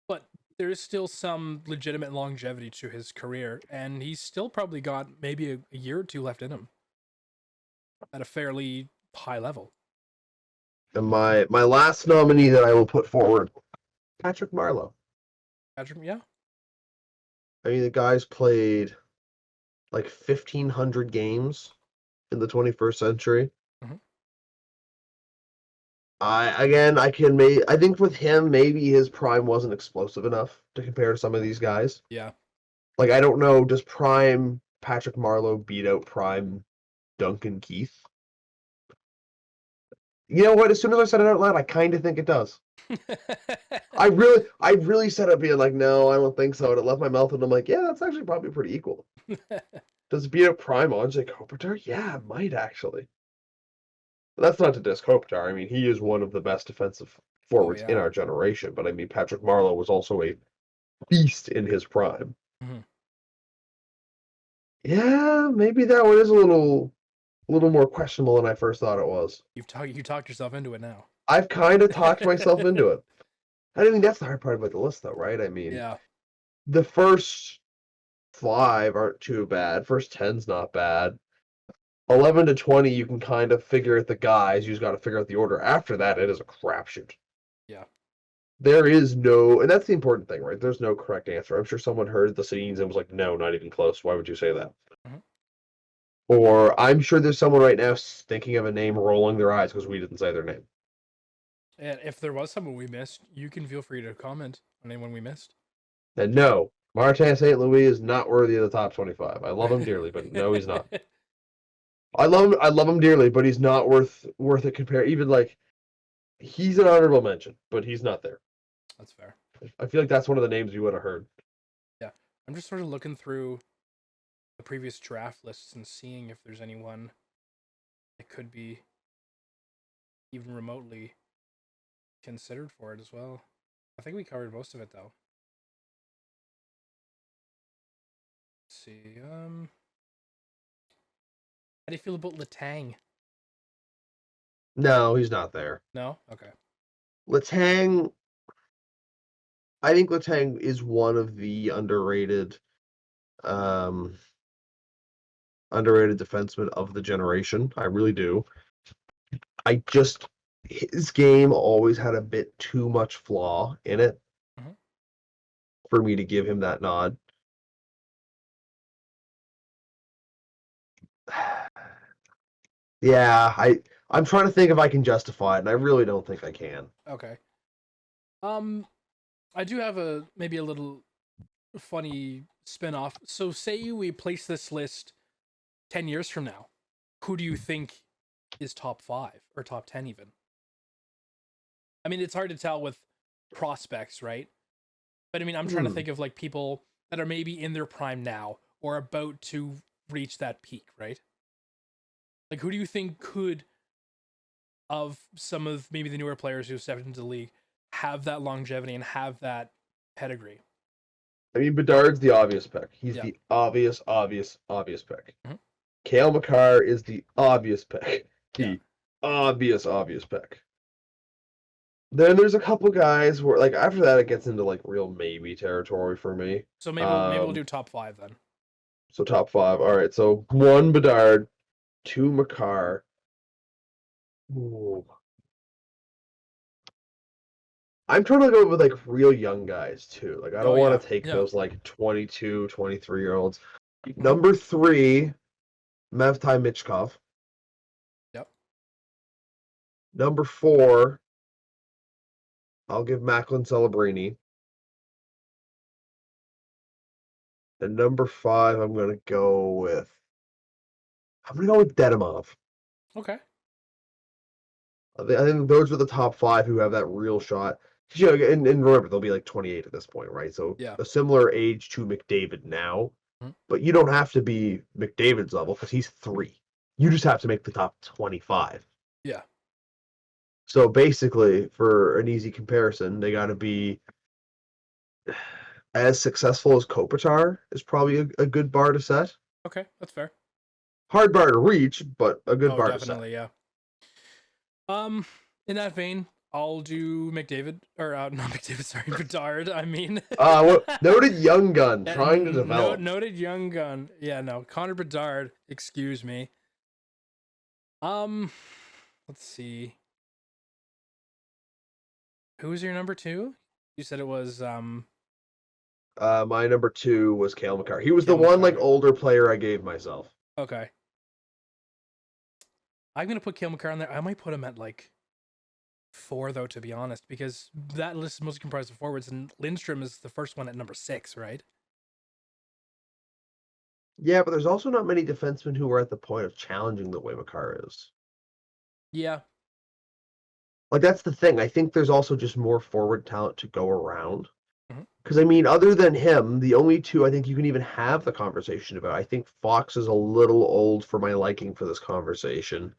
But there is still some legitimate longevity to his career, and he's still probably got maybe a year or 2 left in him at a fairly high level. And my last nominee that I will put forward, Patrick Marleau. Patrick, yeah. I mean, the guy's played like 1,500 games in the 21st century. Mm-hmm. I think with him, maybe his prime wasn't explosive enough to compare to some of these guys. Yeah. Like, I don't know, does prime Patrick Marleau beat out prime Duncan Keith? You know what? As soon as I said it out loud, I kind of think it does. I really said it being like, no, I don't think so. And it left my mouth, and I'm like, yeah, that's actually probably pretty equal. Does it beat out prime Andrzej Kopitar? Yeah, it might actually. But that's not to diss Kopitar. I mean, he is one of the best defensive forwards in our generation. But I mean, Patrick Marleau was also a beast in his prime. Mm-hmm. Yeah, maybe that one is a little more questionable than I first thought it was. You talked yourself into it now. I've kind of talked myself into it. I think that's the hard part about the list, though, right? I mean, the first 5 aren't too bad. First 10's not bad. 11 to 20, you can kind of figure out the guys. You just got to figure out the order. After that, it is a crapshoot. Yeah. There is no, and that's the important thing, right? There's no correct answer. I'm sure someone heard the scenes and was like, no, not even close. Why would you say that? Mm-hmm. Or I'm sure there's someone right now thinking of a name, rolling their eyes because we didn't say their name. And if there was someone we missed, you can feel free to comment on anyone we missed. And no, Martin St. Louis is not worthy of the top 25. I love him dearly, but no, he's not. I love him dearly, but he's not worth it compared. Even like, he's an honorable mention, but he's not there. That's fair. I feel like that's one of the names you would have heard. Yeah, I'm just sort of looking through the previous draft lists and seeing if there's anyone that could be even remotely considered for it as well. I think we covered most of it though. Let's see. How do you feel about Letang? No, he's not there. No? Okay. Letang, I think Letang is one of the underrated defensemen of the generation. I really do. His game always had a bit too much flaw in it for me to give him that nod. Yeah, I'm trying to think if I can justify it, and I really don't think I can. Okay. I do have maybe a little funny spin-off. So say we place this list 10 years from now. Who do you think is top 5 or top 10 even? I mean, it's hard to tell with prospects, right? But I mean, I'm trying to think of like people that are maybe in their prime now or about to reach that peak, right? Like, who do you think could, of some of maybe the newer players who stepped into the league, have that longevity and have that pedigree? I mean, Bedard's the obvious pick. He's the obvious pick. Cale Makar is the obvious pick. The obvious pick. Then there's a couple guys where, like, after that, it gets into like real maybe territory for me. So maybe we'll do top 5 then. So top 5. All right. So 1 Bedard, 2 Makar. Ooh. I'm trying to go with like real young guys too. Like, I don't want to take those like 22, 23-year-olds. Number 3, Mevtai Michkov. Yep. Number 4, I'll give Macklin Celebrini. And number 5, I'm gonna go with Dedimov. Okay. I think those are the top 5 who have that real shot. You know, and remember, they'll be like 28 at this point, right? So a similar age to McDavid now. But you don't have to be McDavid's level because he's 3. You just have to make the top 25. Yeah. So basically, for an easy comparison, they got to be as successful as Kopitar is probably a good bar to set. Okay, that's fair. Hard bar to reach, but a good bar to set. Definitely, yeah. In that vein, I'll do McDavid, or not McDavid, sorry, Bedard. I mean, noted young gun trying to develop. Noted young gun. Yeah, no, Connor Bedard. Excuse me. Let's see. Who was your number 2? You said it was my number 2 was Cale Makar. He was the one like older player I gave myself. Okay. I'm gonna put Cale Makar on there. I might put him at like 4 though, to be honest, because that list is mostly comprised of forwards, and Lindstrom is the first one at number 6, right? Yeah, but there's also not many defensemen who are at the point of challenging the way Makar is. Yeah. Like, that's the thing. I think there's also just more forward talent to go around. Because, I mean, other than him, the only 2 I think you can even have the conversation about, I think Fox is a little old for my liking for this conversation,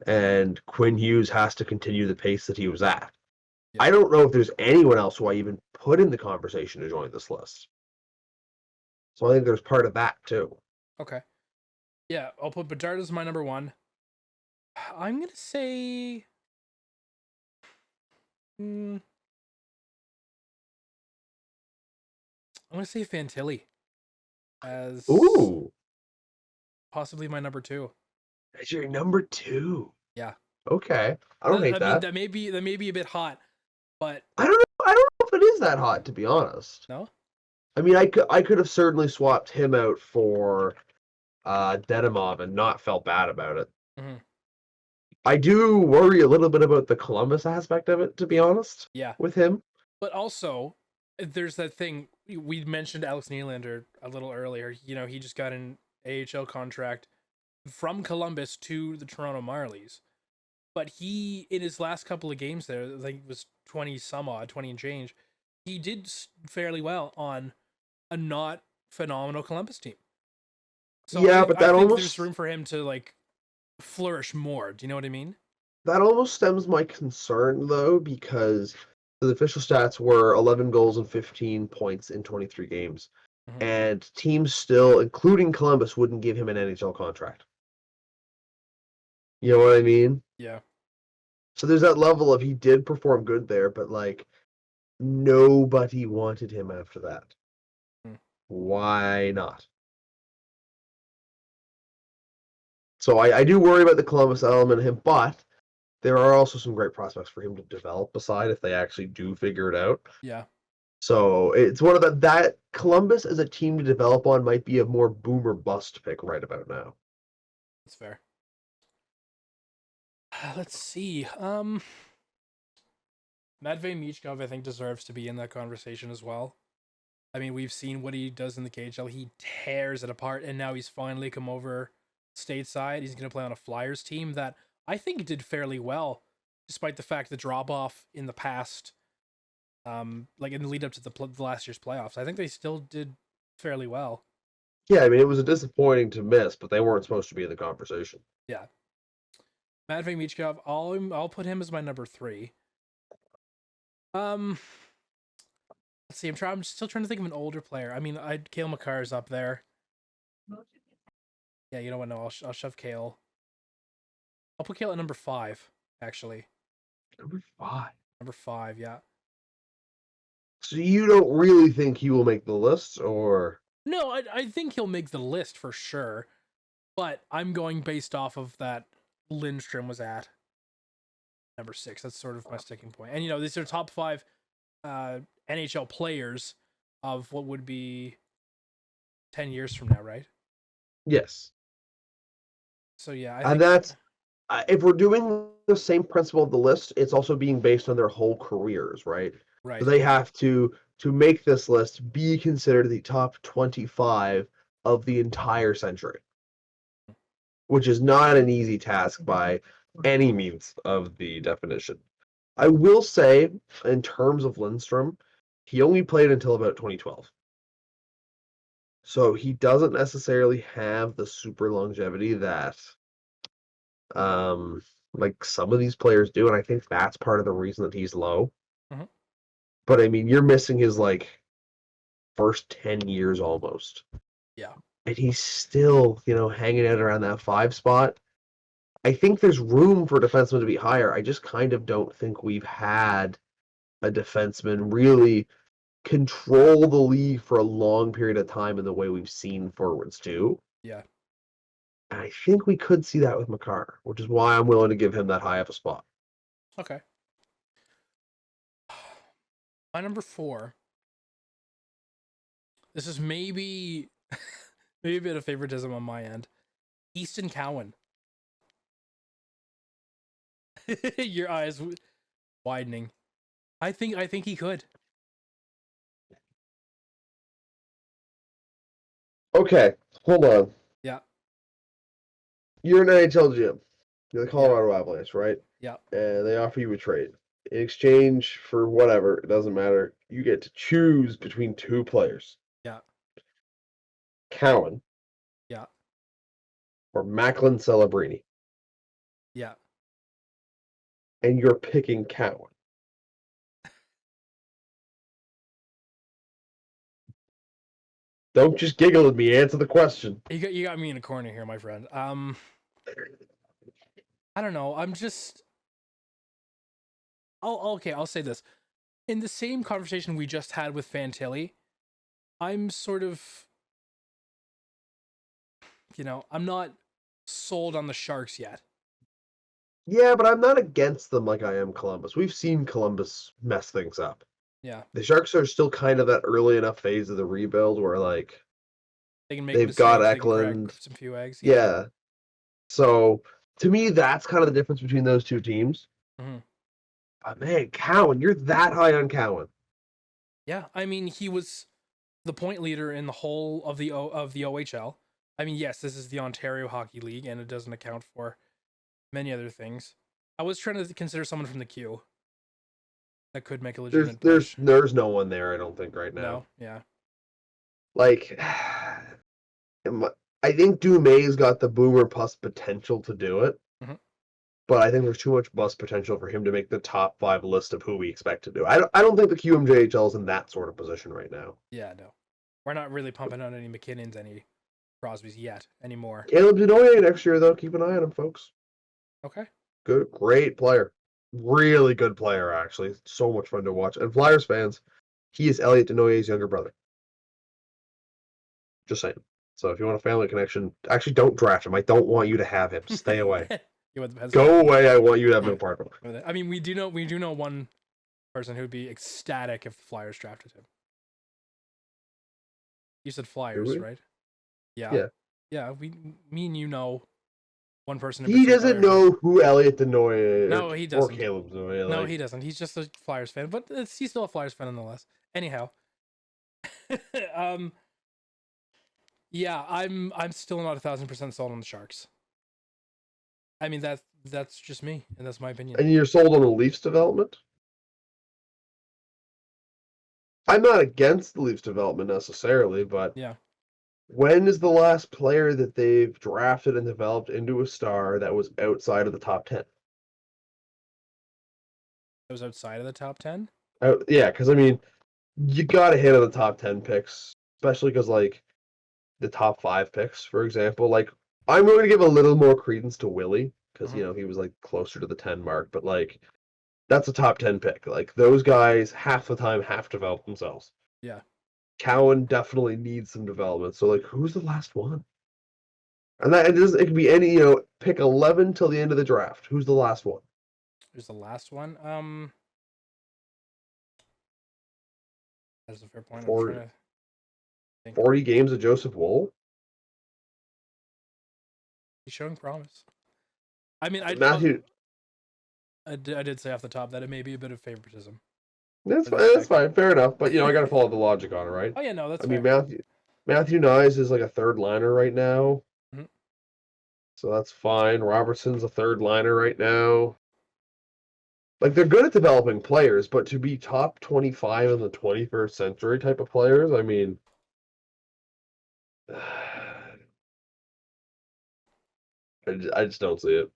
and Quinn Hughes has to continue the pace that he was at. Yeah. I don't know if there's anyone else who I even put in the conversation to join this list. So I think there's part of that, too. Okay. Yeah, I'll put Bedard as my number 1. I'm going to say... I'm going to say Fantilli as possibly my number 2. As your number 2? Yeah. Okay. I don't hate that. I mean, that may be a bit hot, but I don't know if it is that hot, to be honest. No? I mean, I could have certainly swapped him out for Dedimov and not felt bad about it. I do worry a little bit about the Columbus aspect of it, to be honest. Yeah. With him. But also, there's that thing, we mentioned Alex Nylander a little earlier. You know, he just got an AHL contract from Columbus to the Toronto Marlies. But he, in his last couple of games there, I think it was 20 and change, he did fairly well on a not phenomenal Columbus team. So yeah, but that almost... there's room for him to, like, flourish more. Do you know what I mean? That almost stems my concern, though, because The official stats were 11 goals and 15 points in 23 games. Mhm. And teams still, including Columbus, wouldn't give him an NHL contract. You know what I mean? Yeah. So there's that level of he did perform good there, but like nobody wanted him after that. Hmm. Why not? So I do worry about the Columbus element of him, but there are also some great prospects for him to develop beside if they actually do figure it out. Yeah. So it's one of that Columbus as a team to develop on might be a more boom or bust pick right about now. That's fair. Let's see. Matvei Michkov, I think, deserves to be in that conversation as well. I mean, we've seen what he does in the KHL. He tears it apart, and now he's finally come over stateside. He's going to play on a Flyers team that I think did fairly well, despite the fact the drop off in the past, like in the lead up to the last year's playoffs. I think they still did fairly well. Yeah, I mean, it was a disappointing to miss, but they weren't supposed to be in the conversation. Yeah. Matvei Michkov, I'll put him as my number 3. Let's see. I'm still trying to think of an older player. I mean, Cale Makar's up there. Yeah, you know what? No, I'll shove Cale. I'll put Cale at number 5, actually. Number 5. Number 5, yeah. So you don't really think he will make the list, or? No, I think he'll make the list for sure, but I'm going based off of that Lindstrom was at number 6. That's sort of my sticking point. And these are top 5 NHL players of what would be 10 years from now, right? Yes. So yeah, And that's if we're doing the same principle of the list, it's also being based on their whole careers, right? right. So they have to make this list be considered the top 25 of the entire century, which is not an easy task by any means of the definition. I will say, in terms of Lindstrom, he only played until about 2012. So he doesn't necessarily have the super longevity that like some of these players do, and I think that's part of the reason that he's low. Mhm. But I mean, you're missing his like first 10 years almost. Yeah. And he's still, hanging out around that 5 spot. I think there's room for defensemen to be higher. I just kind of don't think we've had a defenseman really control the league for a long period of time in the way we've seen forwards do. Yeah. And I think we could see that with Makar, which is why I'm willing to give him that high of a spot. Okay. My number 4. This is maybe a bit of favoritism on my end. Easton Cowan. Your eyes widening. I think he could. Okay, hold on. Yeah. You're an NHL GM. You're the Colorado Avalanche, right? Yeah. And they offer you a trade. In exchange for whatever, it doesn't matter. You get to choose between 2 players. Yeah. Cowan. Yeah. Or Macklin Celebrini. Yeah. And you're picking Cowan. Don't just giggle at me. Answer the question. You got me in a corner here, my friend. I don't know. I'm just. I'll say this. In the same conversation we just had with Fantilli, I'm sort of. I'm not sold on the Sharks yet. Yeah, but I'm not against them like I am Columbus. We've seen Columbus mess things up. Yeah. The Sharks are still kind of that early enough phase of the rebuild where like They can make they've mistakes, got they can crack Eklund. some few eggs. Yeah. So to me, that's kind of the difference between those 2 teams. Mm-hmm. But man, Cowan, you're that high on Cowan. Yeah, I mean, he was the point leader in the whole of the OHL. I mean, yes, this is the Ontario Hockey League, and it doesn't account for many other things. I was trying to consider someone from the Q that could make a legitimate push. There's no one there, I don't think, right now. No, yeah. Like, I think Dumay's got the boomer plus potential to do it. Mhm. but I think there's too much bust potential for him to make the top 5 list of who we expect to do. I don't think the QMJHL is in that sort of position right now. Yeah, no. We're not really pumping out any McKinnons, any Crosbys yet anymore. Caleb Denoye next year, though. Keep an eye on him, folks. Okay. Good, great player. Really good player, actually. So much fun to watch. And Flyers fans, he is Elliot Denoye's younger brother. Just saying. So if you want a family connection, actually don't draft him. I don't want you to have him. Stay away. Go away. I want you to have no part of it. I mean, we do know one person who would be ecstatic if the Flyers drafted him. You said Flyers, right? Yeah. Yeah. Me and you know one person. He doesn't know who Elliot Denoye is. No, he doesn't. Or Caleb Denoye. No, he doesn't. He's just a Flyers fan, but he's still a Flyers fan nonetheless. Anyhow, yeah, I'm still not 1,000% sold on the Sharks. I mean that's just me, and that's my opinion. And you're sold on the Leafs development? I'm not against the Leafs development necessarily, but yeah. When is the last player that they've drafted and developed into a star that was outside of the top 10? It was outside of the top 10? Yeah, because, I mean, you got to hit on the top 10 picks, especially because, like, the top 5 picks, for example. Like, I'm going to give a little more credence to Willie because, you know, he was, like, closer to the 10 mark. But, like, that's a top 10 pick. Like, those guys half the time have to develop themselves. Yeah. Cowan definitely needs some development. So, like, who's the last one? And that it could be any, pick 11 till the end of the draft. Who's the last one? Who's the last one? That's a fair point. 40 games of Joseph Woll? He's showing promise. I mean, I did say off the top that it may be a bit of favoritism. That's fine. That's fine. Fair enough. But I got to follow the logic on it, right? Oh yeah, no, that's. I mean, Matthew Nyes is like a third liner right now, so that's fine. Robertson's a third liner right now. Like they're good at developing players, but to be top 25 in the 21st century type of players, I mean, I just don't see it.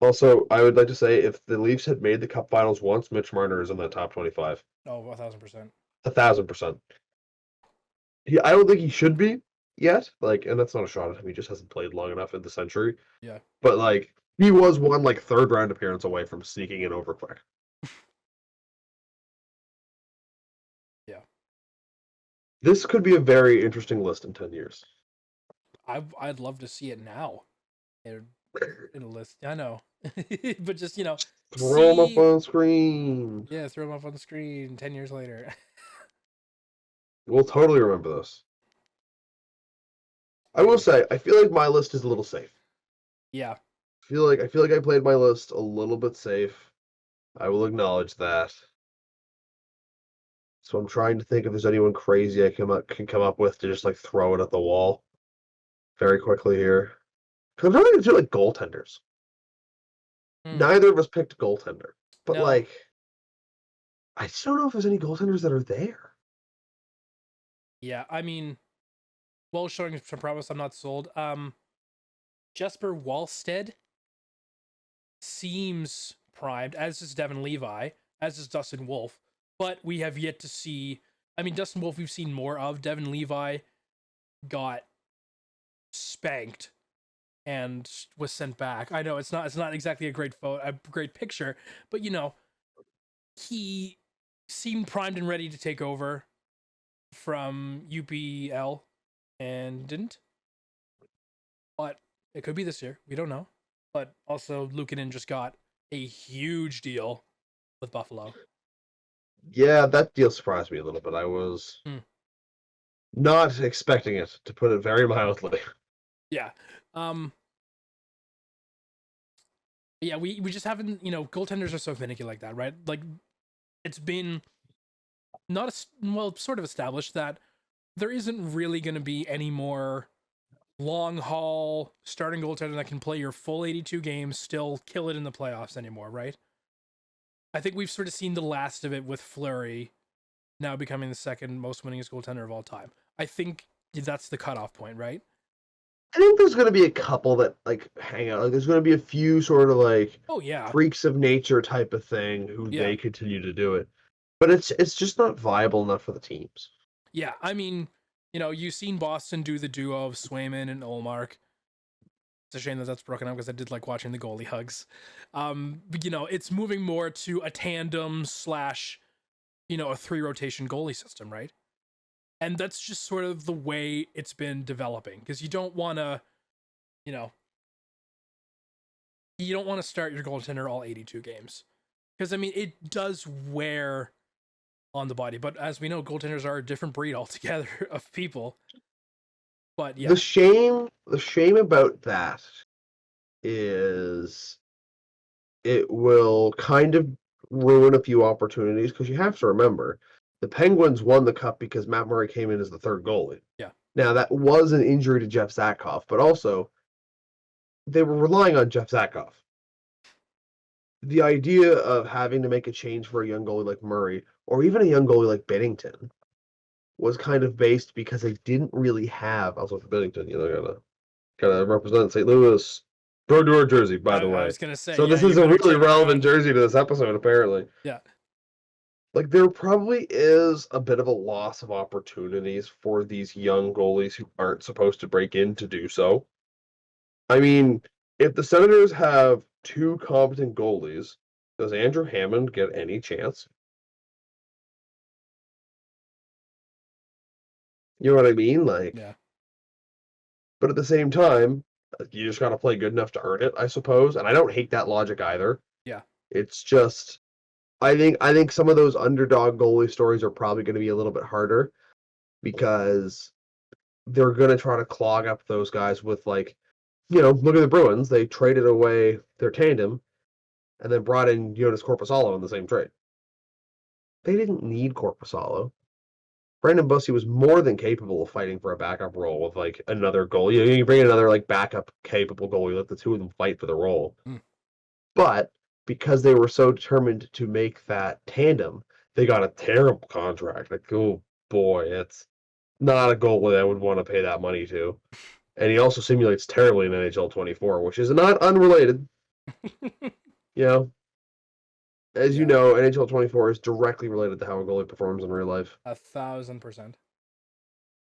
Also, I would like to say if the Leafs had made the Cup Finals once, Mitch Marner is in that top 25. Oh, 1,000%. 1,000%. I don't think he should be yet. Like, and that's not a shot at him. He just hasn't played long enough in the century. Yeah. But like, he was one like third round appearance away from sneaking in over quick. Yeah. This could be a very interesting list in 10 years. I'd love to see it now. In a list. I know. But just, throw them up on the screen. Yeah, throw them up on the screen 10 years later. We'll totally remember this. I will say, I feel like my list is a little safe. Yeah. I feel like I played my list a little bit safe. I will acknowledge that. So I'm trying to think if there's anyone crazy I can come up with to just like throw it at the wall very quickly here. Because I'm trying to do like goaltenders. Neither of us picked goaltender, but like, I just don't know if there's any goaltenders that are there. Yeah, I mean, well, showing some promise, I'm not sold. Jesper Wallstead seems primed, as is Devin Levi, as is Dustin Wolf, but we have yet to see. I mean, Dustin Wolf we've seen more of. Devin Levi got spanked and was sent back. I know it's not exactly a great picture, but he seemed primed and ready to take over from UPL and didn't. But it could be this year. We don't know. But also Luukkonen just got a huge deal with Buffalo. Yeah, that deal surprised me a little bit. I was not expecting it, to put it very mildly. Yeah. Yeah, we just haven't, goaltenders are so finicky like that, right? Like, it's been sort of established that there isn't really going to be any more long haul starting goaltender that can play your full 82 games, still kill it in the playoffs anymore, right? I think we've sort of seen the last of it with Fleury now becoming the second most winningest goaltender of all time. I think that's the cutoff point, right? I think there's going to be a couple that like hang out. Like there's going to be a few sort of like Oh yeah, freaks of nature type of thing who yeah, they continue to do it, but it's just not viable enough for the teams. yeah. I mean, you've seen Boston do the duo of Swayman and Olmark. It's a shame that that's broken up because I did like watching the goalie hugs. But, it's moving more to a tandem slash, a 3 rotation goalie system, right? And that's just sort of the way it's been developing because you don't want to, you know, you don't want to start your goaltender all 82 games because I mean it does wear on the body. But as we know, goaltenders are a different breed altogether of people. But yeah, The shame about that is it will kind of ruin a few opportunities because you have to remember the Penguins won the cup because Matt Murray came in as the third goalie. yeah, Now that was an injury to Jeff Zatkoff, but also they were relying on Jeff Zatkoff. The idea of having to make a change for a young goalie like Murray, or even a young goalie like Bennington, was kind of based because they didn't really have. Also for Bennington, gotta represent St. Louis. Pro Door jersey, by the I way. was gonna say, So yeah, this is you've a been really kicking relevant around. jersey to this episode, apparently. Yeah, Like there probably is a bit of a loss of opportunities for these young goalies who aren't supposed to break in to do so. I mean, if the Senators have two competent goalies, does Andrew Hammond get any chance? You know what I mean? Like, yeah, but at the same time, you just got to play good enough to earn it, I suppose. And I don't hate that logic either. yeah. It's just, I think some of those underdog goalie stories are probably going to be a little bit harder because they're going to try to clog up those guys with like, look at the Bruins. They traded away their tandem and then brought in Jonas Corposalo in the same trade. They didn't need Corposalo. Brandon Bussey was more than capable of fighting for a backup role with like another goalie. You bring in another like backup capable goalie, let the two of them fight for the role. Mm. But because they were so determined to make that tandem, they got a terrible contract. Like, oh boy, it's not a goalie I would want to pay that money to. And he also simulates terribly in NHL 24, which is not unrelated. You know, as you Yeah, know, NHL 24 is directly related to how a goalie performs in real life. 1,000%.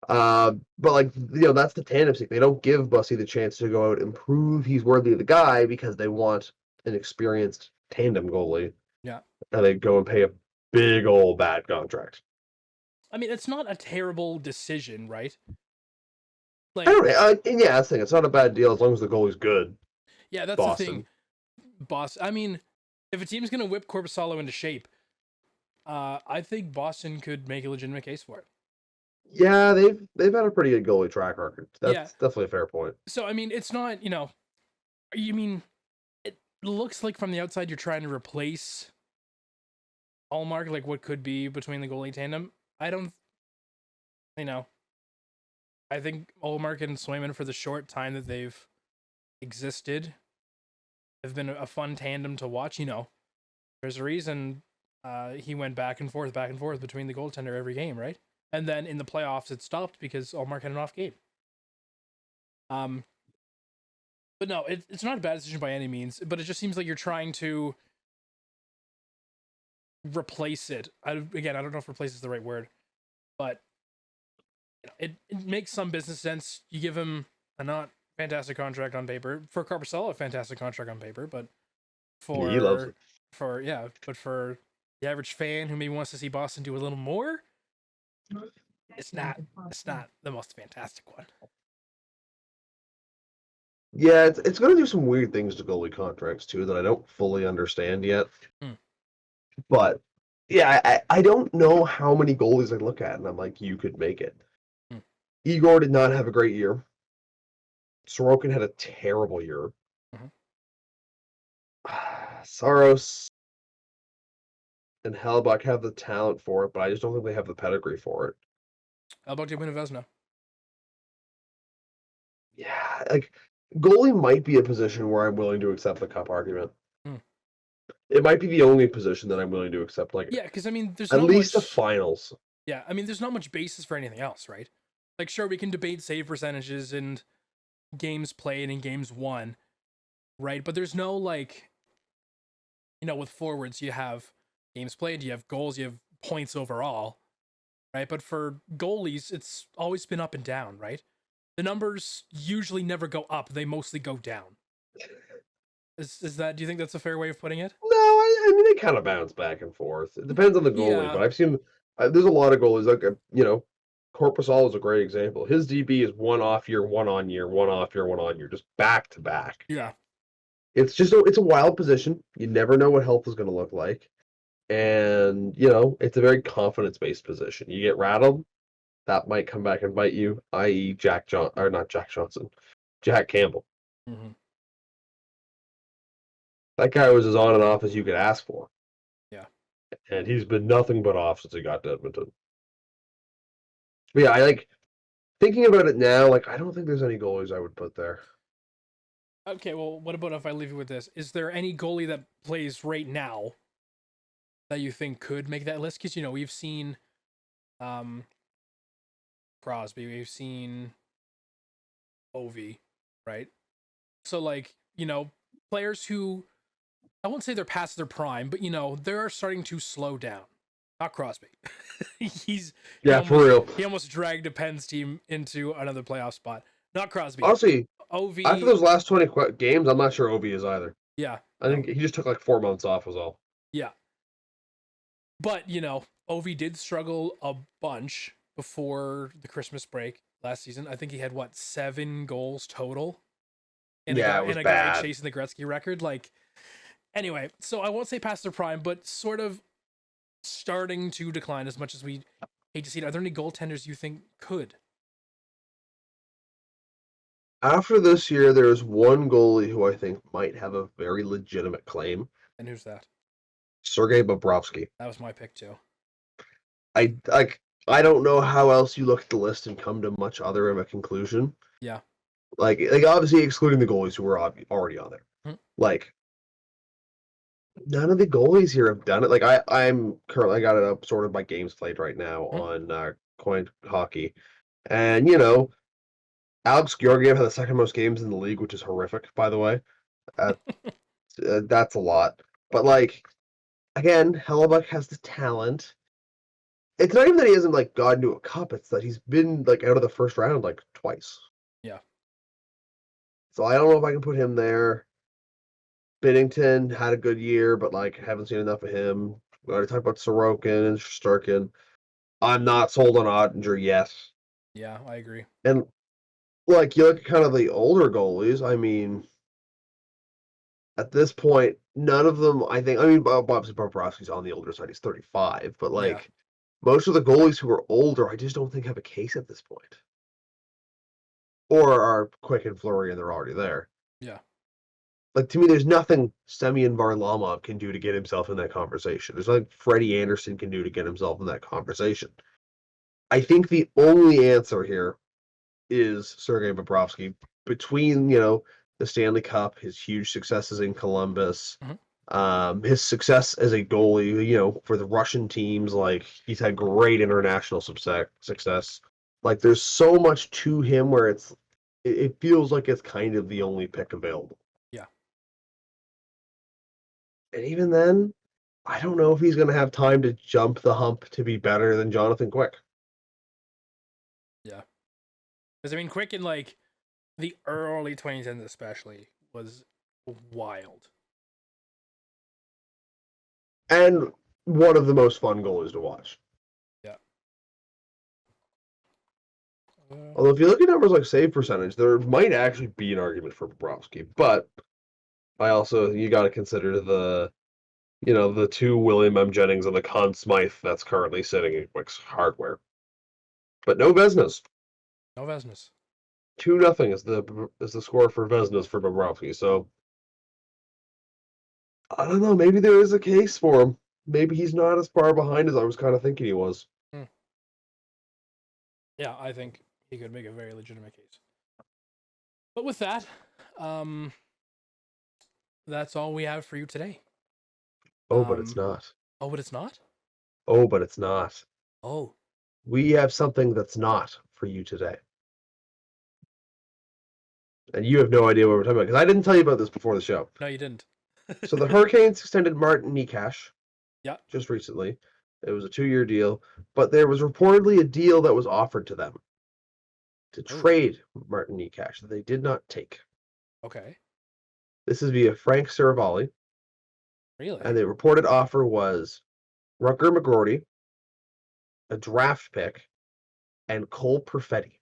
But like that's the tandem stick. They don't give Bussy the chance to go out and prove he's worthy of the guy because they want an experienced tandem goalie, Yeah. and they go and pay a big old bad contract. I mean, it's not a terrible decision, right? I Like, don't. Yeah, that's the thing. It's not a bad deal as long as the goalie's good. yeah, that's the thing, Boston. boss. I mean, if a team's gonna whip Corpusalo into shape, I think Boston could make a legitimate case for it. Yeah, they've had a pretty good goalie track record. Yeah. That's definitely a fair point. So I mean, it's not. You mean it looks like from the outside you're trying to replace Allmark, like what could be between the goalie tandem. I don't. You know. I think Allmark and Swayman, for the short time that they've existed, have been a fun tandem to watch. There's a reason he went back and forth between the goaltender every game, right? And then in the playoffs, it stopped because Allmark had an off game. But no, it's not a bad decision by any means. But it just seems like you're trying to replace it. Again, I don't know if replace is the right word, but it makes some business sense. You give him a not fantastic contract on paper. For Carpusella, a fantastic contract on paper, but Yeah, he loves it. but for the average fan who maybe wants to see Boston do a little more, it's not the most fantastic one. Yeah, it's going to do some weird things to goalie contracts too that I don't fully understand yet. But yeah, I don't know how many goalies I look at and I'm like, you could make it. Igor did not have a great year. Sorokin had a terrible year. Saros and Hellebuyck have the talent for it, but I just don't think they have the pedigree for it. How about you win a Vezina? Yeah, like goalie might be a position where I'm willing to accept the cup argument. It might be the only position that I'm willing to accept. Like, yeah, because I mean, there's at not least much, the finals. Yeah, I mean, there's not much basis for anything else, right? Like, sure, we can debate save percentages and games played and games won, right? But there's no like, with forwards you have games played, you have goals, you have points overall, right? But for goalies, it's always been up and down, right? The numbers usually never go up; they mostly go down. Is that? Do you think that's a fair way of putting it? No, I mean they kind of bounce back and forth. It depends on the goalie, Yeah, but I've seen there's a lot of goalies like Corpusal is a great example. His DB is one off year, one on year, one off year, one on year, just back to back. yeah. It's a wild position. You never know what health is going to look like, and it's a very confidence based position. You get rattled, that might come back and bite you. I.e., not Jack Johnson, Jack Campbell. Mm-hmm. That guy was as on and off as you could ask for. Yeah. And he's been nothing but off since he got to Edmonton. But yeah, I like thinking about it now. Like, I don't think there's any goalies I would put there. Okay, well, what about if I leave you with this? Is there any goalie that plays right now that you think could make that list? Because we've seen Crosby, we've seen Ovi, right? So like, players who I won't say they're past their prime, but they're starting to slow down. Not Crosby. He's he Yeah, for almost real. he almost dragged a Pens team into another playoff spot. Not Crosby. Honestly, after Ovi, those last 20 games, I'm not sure Ovi is either. yeah, I think he just took like 4 months off, was all. yeah. But Ovi did struggle a bunch before the Christmas break last season. I think he had 7 goals total, and Yeah, it was a guy bad. chasing the Gretzky record. Like, anyway, so I won't say past their prime, but sort of starting to decline as much as we hate to see it. Are there any goaltenders you think could? After this year, there's one goalie who I think might have a very legitimate claim. And who's that? Sergei Bobrovsky. That was my pick too. I don't know how else you look at the list and come to much other of a conclusion. Yeah. Like obviously excluding the goalies who were already on there. Hmm. Like none of the goalies here have done it. Like I'm currently got it up sorted by games played right now on Coin Hockey, and Alex Georgiev had the second most games in the league, which is horrific, by the way. That's a lot. But like again, Hellebuck has the talent. It's not even that he hasn't like gotten to a cup; it's that he's been like out of the first round like twice. Yeah. So I don't know if I can put him there. Binnington had a good year, but like haven't seen enough of him. We already talked about Sorokin and Shesterkin. I'm not sold on Ottinger yet. Yeah, I agree. And like you look at kind of the older goalies, I mean, at this point, none of them obviously Bobrovsky's on the older side, he's 35, but like most of the goalies who are older, I just don't think have a case at this point. Or are quick and flurry and they're already there. Yeah. Like to me, there's nothing Semyon Varlamov can do to get himself in that conversation. There's nothing Freddie Anderson can do to get himself in that conversation. I think the only answer here is Sergei Bobrovsky. Between the Stanley Cup, his huge successes in Columbus, his success as a goalie, for the Russian teams, like he's had great international success. Like there's so much to him where it feels like it's kind of the only pick available. Yeah. And even then, I don't know if he's going to have time to jump the hump to be better than Jonathan Quick. Yeah. Because Quick in like the early 2010s especially was wild. And one of the most fun goalies to watch. Yeah. Although if you look at numbers like save percentage, there might actually be an argument for Bobrovsky. But you got to consider the two William M. Jennings and the Conn Smythe that's currently sitting in Quick's hardware. But no Vezinas. No Vezinas. 2-0 is the score for Vezinas for Bobrovsky. So I don't know. Maybe there is a case for him. Maybe he's not as far behind as I was kind of thinking he was. Yeah, I think he could make a very legitimate case. But with that, that's all we have for you today. Oh, but it's not. Oh, but it's not? Oh, but it's not. Oh. We have something that's not for you today. And you have no idea what we're talking about because I didn't tell you about this before the show. No, you didn't. So the Hurricanes extended Martin Necas Yeah. just recently. It was a 2-year deal, but there was reportedly a deal that was offered to them to trade Martin Necas that they did not take. Okay. This is via Frank Saravalli, Really? and the reported offer was Rutger McGroarty, a draft pick, and Cole Perfetti.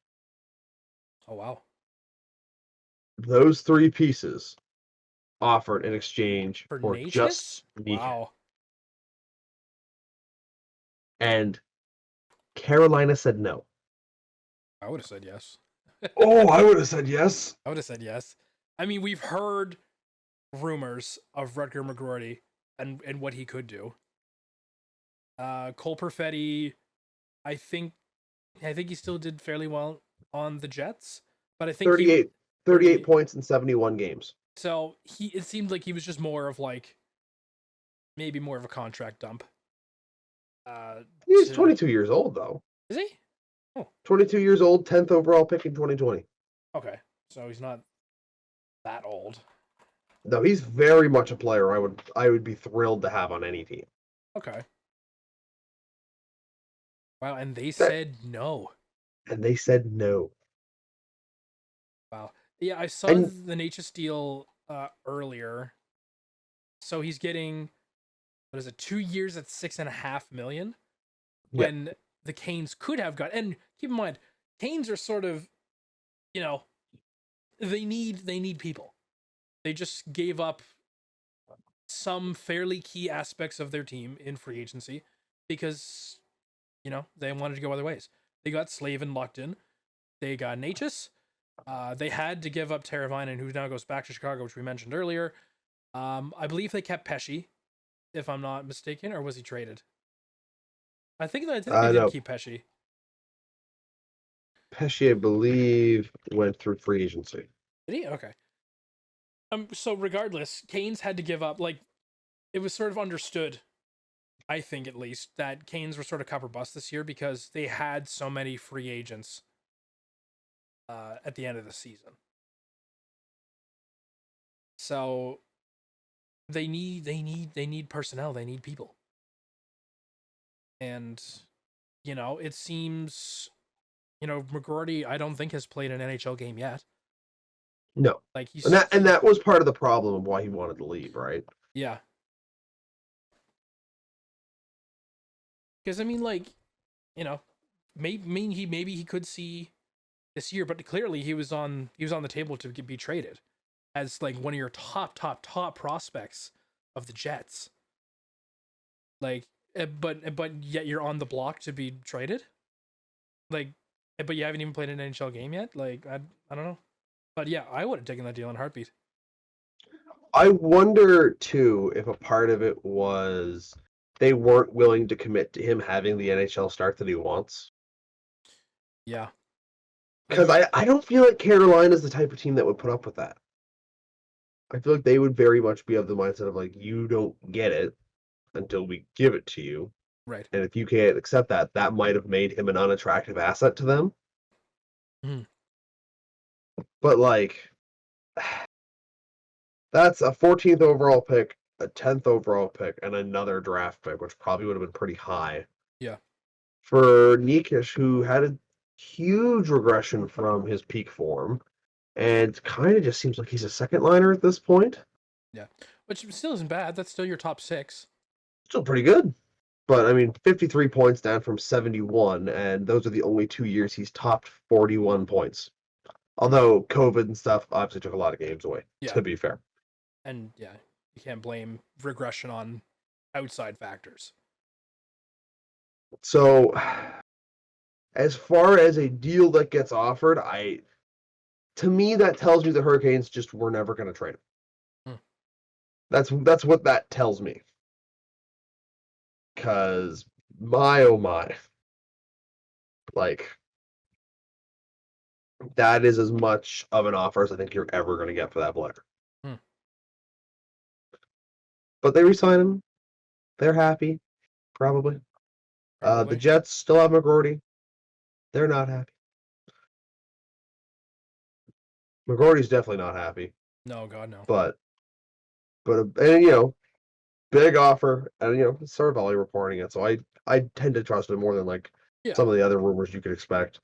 Oh, wow. Those 3 pieces offered in exchange For for just Necas? Necas. Wow. And Carolina said no. I would have said yes. Oh, I would have said yes. I would have said yes. I mean, we've heard rumors of Rutger McGroarty and what he could do. Cole Perfetti, I think he still did fairly well on the Jets, but I think 38 points in 71 games. So it seemed like he was just more of like maybe more of a contract dump. He's 22 years old though. Is he? Oh. 22 years old, 10th overall pick in 2020. Okay, so he's not that old. No, he's very much a player I would be thrilled to have on any team. Okay. Wow, and they said no. And they said no. Wow. Yeah, I saw the Necas deal earlier. So he's getting, what is it, 2 years at $6.5 million? When the Canes could have got, and keep in mind, Canes are sort of, they need people. They just gave up some fairly key aspects of their team in free agency because, they wanted to go other ways. They got Slavin locked in. They got Necas. They had to give up Teravainen, who now goes back to Chicago, which we mentioned earlier. I believe they kept Pesce, if I'm not mistaken, or was he traded? I think they did keep Pesce. Pesce, I believe, went through free agency. Did he? Okay. So regardless, Canes had to give up. Like, it was sort of understood, I think at least, that Canes were sort of cup or bust this year because they had so many free agents at the end of the season. So they need personnel. They need people. And, it seems, McGroarty, I don't think has played an NHL game yet. No. Like he's and that was part of the problem of why he wanted to leave, right? Yeah. Because I mean, like, maybe he could see this year, but clearly he was on the table to be traded as like one of your top prospects of the Jets. Like, but yet you're on the block to be traded. Like, but you haven't even played an NHL game yet. Like, I don't know. But yeah, I would have taken that deal in a heartbeat. I wonder too if a part of it was they weren't willing to commit to him having the NHL start that he wants. Yeah. Because I don't feel like Carolina's the type of team that would put up with that. I feel like they would very much be of the mindset of like, you don't get it until we give it to you. Right. And if you can't accept that, that might have made him an unattractive asset to them. Mm. But like, that's a 14th overall pick, a 10th overall pick, and another draft pick, which probably would have been pretty high. Yeah. For Necas, who had a huge regression from his peak form, and kind of just seems like he's a second liner at this point. Yeah, which still isn't bad. That's still your top 6. Still pretty good. But I mean, 53 points down from 71, and those are the only 2 years he's topped 41 points. Although COVID and stuff obviously took a lot of games away, to be fair. And yeah, you can't blame regression on outside factors. So, as far as a deal that gets offered, to me that tells me the Hurricanes just were never going to trade him. That's what that tells me. Because my oh my, like, that is as much of an offer as I think you're ever going to get for that player. But they re-sign him. They're happy, probably. The Jets still have McGroarty. They're not happy. McGroarty's definitely not happy, No, God, no. but and you know, big offer, and you know, Cervelli reporting it, so I tend to trust it more than like Yeah. some of the other rumors you could expect.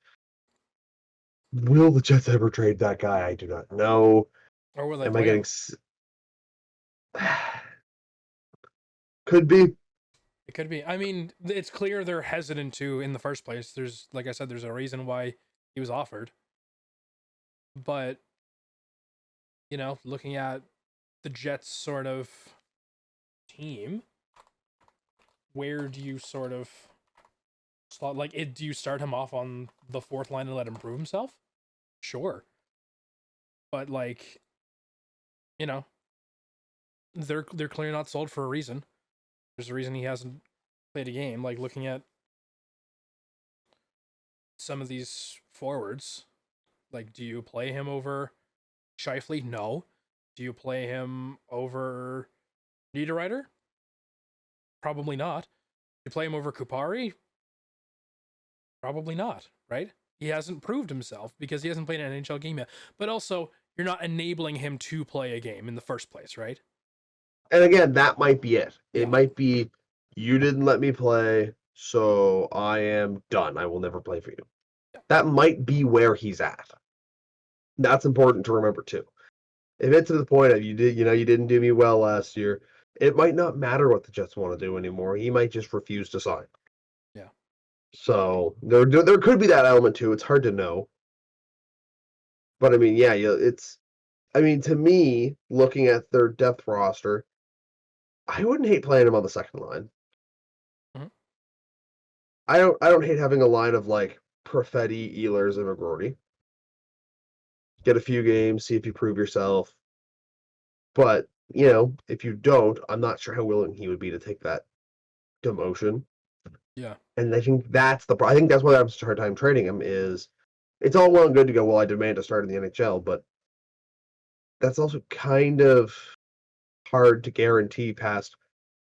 Will the Jets ever trade that guy? I do not know. Or will they Am I play getting? him? Could be. It could be. I mean, it's clear they're hesitant to in the first place. There's, like I said, there's a reason why he was offered. But, you know, looking at the Jets sort of team, where do you sort of slot, like, do you start him off on the fourth line and let him prove himself? Sure. But, like, you know, they're clearly not sold for a reason. There's a reason he hasn't played a game. Like, looking at some of these forwards, like, do you play him over Scheifele? No. Do you play him over Niederreiter? Probably not. Do you play him over Kupari? Probably not, right? He hasn't proved himself because he hasn't played an NHL game yet. But also, you're not enabling him to play a game in the first place, right? And again, that might be it. It Yeah. might be you didn't let me play, so I am done. I will never play for you. Yeah. That might be where he's at. That's important to remember too. If it's to the point of you didn't do me well last year, it might not matter what the Jets want to do anymore. He might just refuse to sign. Yeah. So there could be that element too. It's hard to know. But I mean, yeah, to me, looking at their depth roster, I wouldn't hate playing him on the second line. Mm-hmm. I don't hate having a line of like Perfetti, Ehlers, and McGroarty. Get a few games, see if you prove yourself. But, you know, if you don't, I'm not sure how willing he would be to take that demotion. Yeah. And I think I think that's why I have such a hard time trading him is it's all well and good to go, well, I demand to start in the NHL, but that's also kind of hard to guarantee past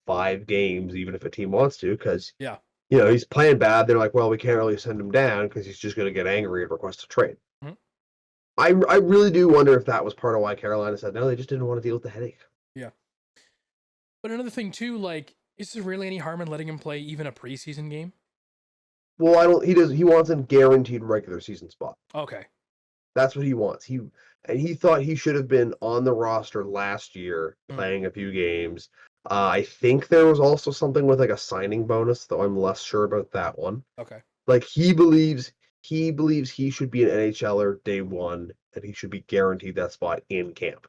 5 games, even if a team wants to, because Yeah. you know, he's playing bad. They're like, well, we can't really send him down because he's just going to get angry and request a trade. Mm-hmm. I really do wonder if that was part of why Carolina said no. They just didn't want to deal with the headache. Yeah. But another thing too, like, is there really any harm in letting him play even a preseason game? Well, I don't. He does. He wants a guaranteed regular season spot. Okay. That's what he wants. He thought he should have been on the roster last year, playing a few games. I think there was also something with like a signing bonus, though I'm less sure about that one. Okay. Like he believes he should be an NHLer day one, and he should be guaranteed that spot in camp.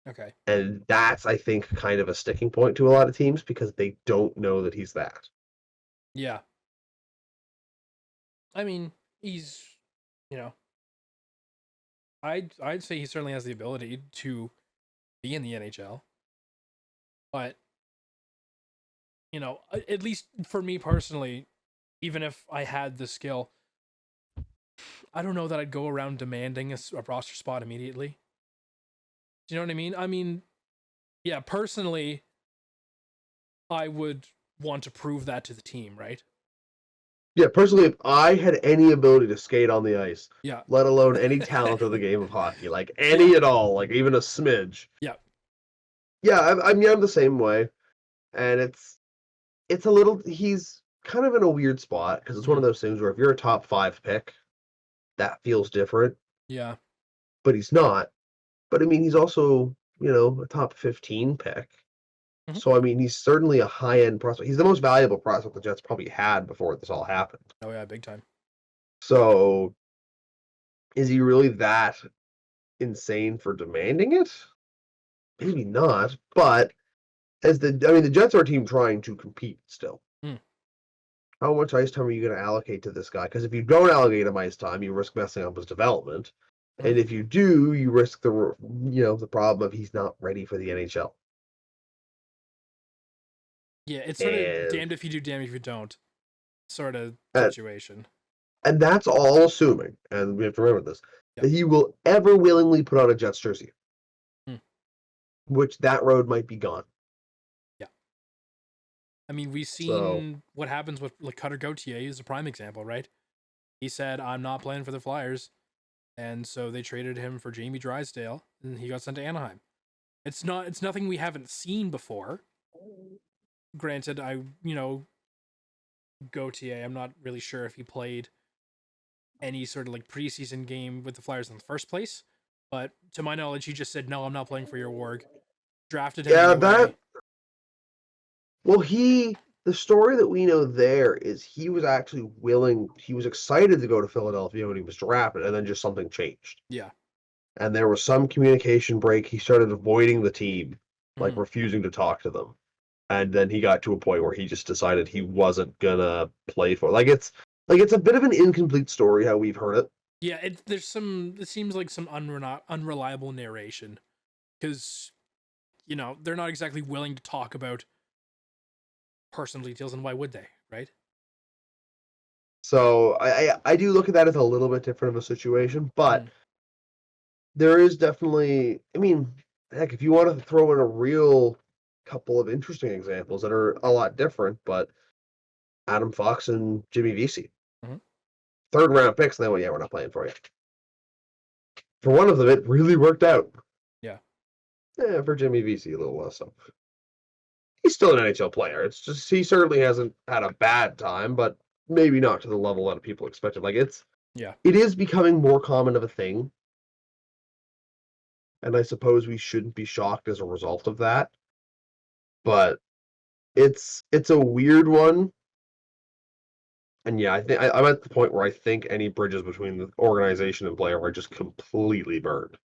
Okay. And that's, I think, kind of a sticking point to a lot of teams because they don't know that he's that. Yeah. I mean, he's, you know, I'd say he certainly has the ability to be in the NHL. But, you know, at least for me personally, even if I had the skill, I don't know that I'd go around demanding a roster spot immediately. Do you know what I mean? I mean, yeah, personally, I would want to prove that to the team, right? Yeah, personally, if I had any ability to skate on the ice, Yeah. let alone any talent of the game of hockey, like any Yeah. at all, like even a smidge. Yeah. Yeah, I'm the same way, and it's a little. He's kind of in a weird spot because it's one of those things where if you're a top 5 pick, that feels different, Yeah. but he's not. But I mean, he's also a top 15 pick. Mhm. So I mean, he's certainly a high end prospect. He's the most valuable prospect the Jets probably had before this all happened. Oh yeah, big time. So is he really that insane for demanding it? Maybe not, but the Jets are a team trying to compete still. Mm. How much ice time are you going to allocate to this guy? Because if you don't allocate him ice time, you risk messing up his development, and if you do, you risk the problem of he's not ready for the NHL. Yeah, it's sort of damned if you do, damned if you don't sort of situation. And that's all assuming, and we have to remember this, Yep. that he will ever willingly put on a Jets jersey. Which that road might be gone. Yeah. I mean, we've seen what happens with like Cutter Gauthier is a prime example, right? He said, I'm not playing for the Flyers. and so they traded him for Jamie Drysdale, and he got sent to Anaheim. It's nothing we haven't seen before. Granted, Gauthier, I'm not really sure if he played any sort of like preseason game with the Flyers in the first place, but to my knowledge, he just said, "No, I'm not playing for your org." Drafted him anyway. The story that we know there is he was actually he was excited to go to Philadelphia when he was drafted, and then just something changed. Yeah. And there was some communication break. He started avoiding the team, like refusing to talk to them. And then he got to a point where he just decided he wasn't gonna play for. It's a bit of an incomplete story how we've heard it. Yeah, it seems like some unreliable narration, because they're not exactly willing to talk about personal details, and why would they, right? So I do look at that as a little bit different of a situation, but there is definitely, I mean, heck, if you want to throw in a real couple of interesting examples that are a lot different, but Adam Fox and Jimmy Vesey. Third round picks, and they went, yeah, we're not playing for you. For one of them, it really worked out. Yeah. Yeah, for Jimmy Vesey, a little less so. He's still an NHL player. It's just he certainly hasn't had a bad time, but maybe not to the level that people expected. It is becoming more common of a thing. And I suppose we shouldn't be shocked as a result of that. But it's a weird one. And yeah, I think I'm at the point where I think any bridges between the organization and player are just completely burned.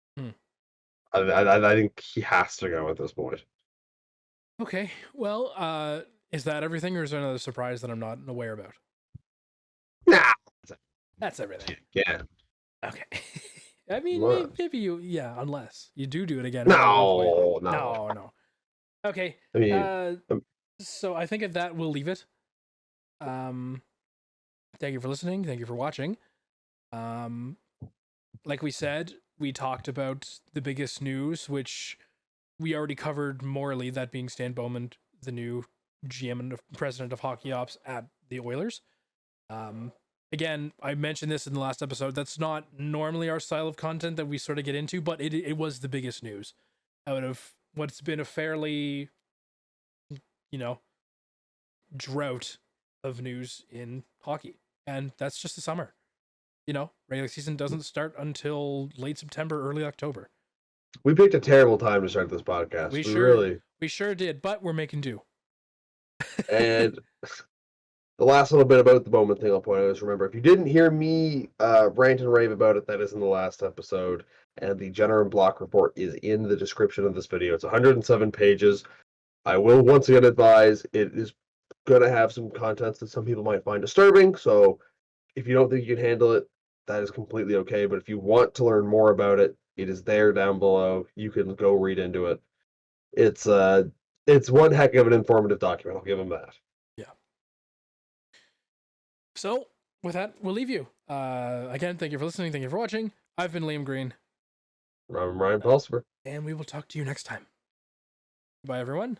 I think he has to go at this point. Okay, well, is that everything, or is there another surprise that I'm not aware about? Nah, that's everything. Yeah. Okay. I mean, maybe unless you do it again. No. Okay. I mean, so I think at that we'll leave it. Thank you for listening. Thank you for watching. Like we said, we talked about the biggest news, which we already covered morally, that being Stan Bowman, the new GM and president of hockey ops at the Oilers. Again, I mentioned this in the last episode. That's not normally our style of content that we sort of get into, but it was the biggest news out of what's been a fairly, drought of news in hockey. And that's just the summer. Regular season doesn't start until late September, early October. We picked a terrible time to start this podcast. We sure did, but we're making do. And the last little bit about the Bowman thing I'll point out is, remember, if you didn't hear me rant and rave about it, that is in the last episode. And the Jenner and Block report is in the description of this video. It's 107 pages. I will once again advise, it is going to have some contents that some people might find disturbing. So if you don't think you can handle it, that is completely okay. But if you want to learn more about it, it is there down below. You can go read into it. It's one heck of an informative document. I'll give them that. Yeah. So with that, we'll leave you. Again, thank you for listening. Thank you for watching. I've been Liam Green. I'm Ryan Pulsifer. And we will talk to you next time. Bye, everyone.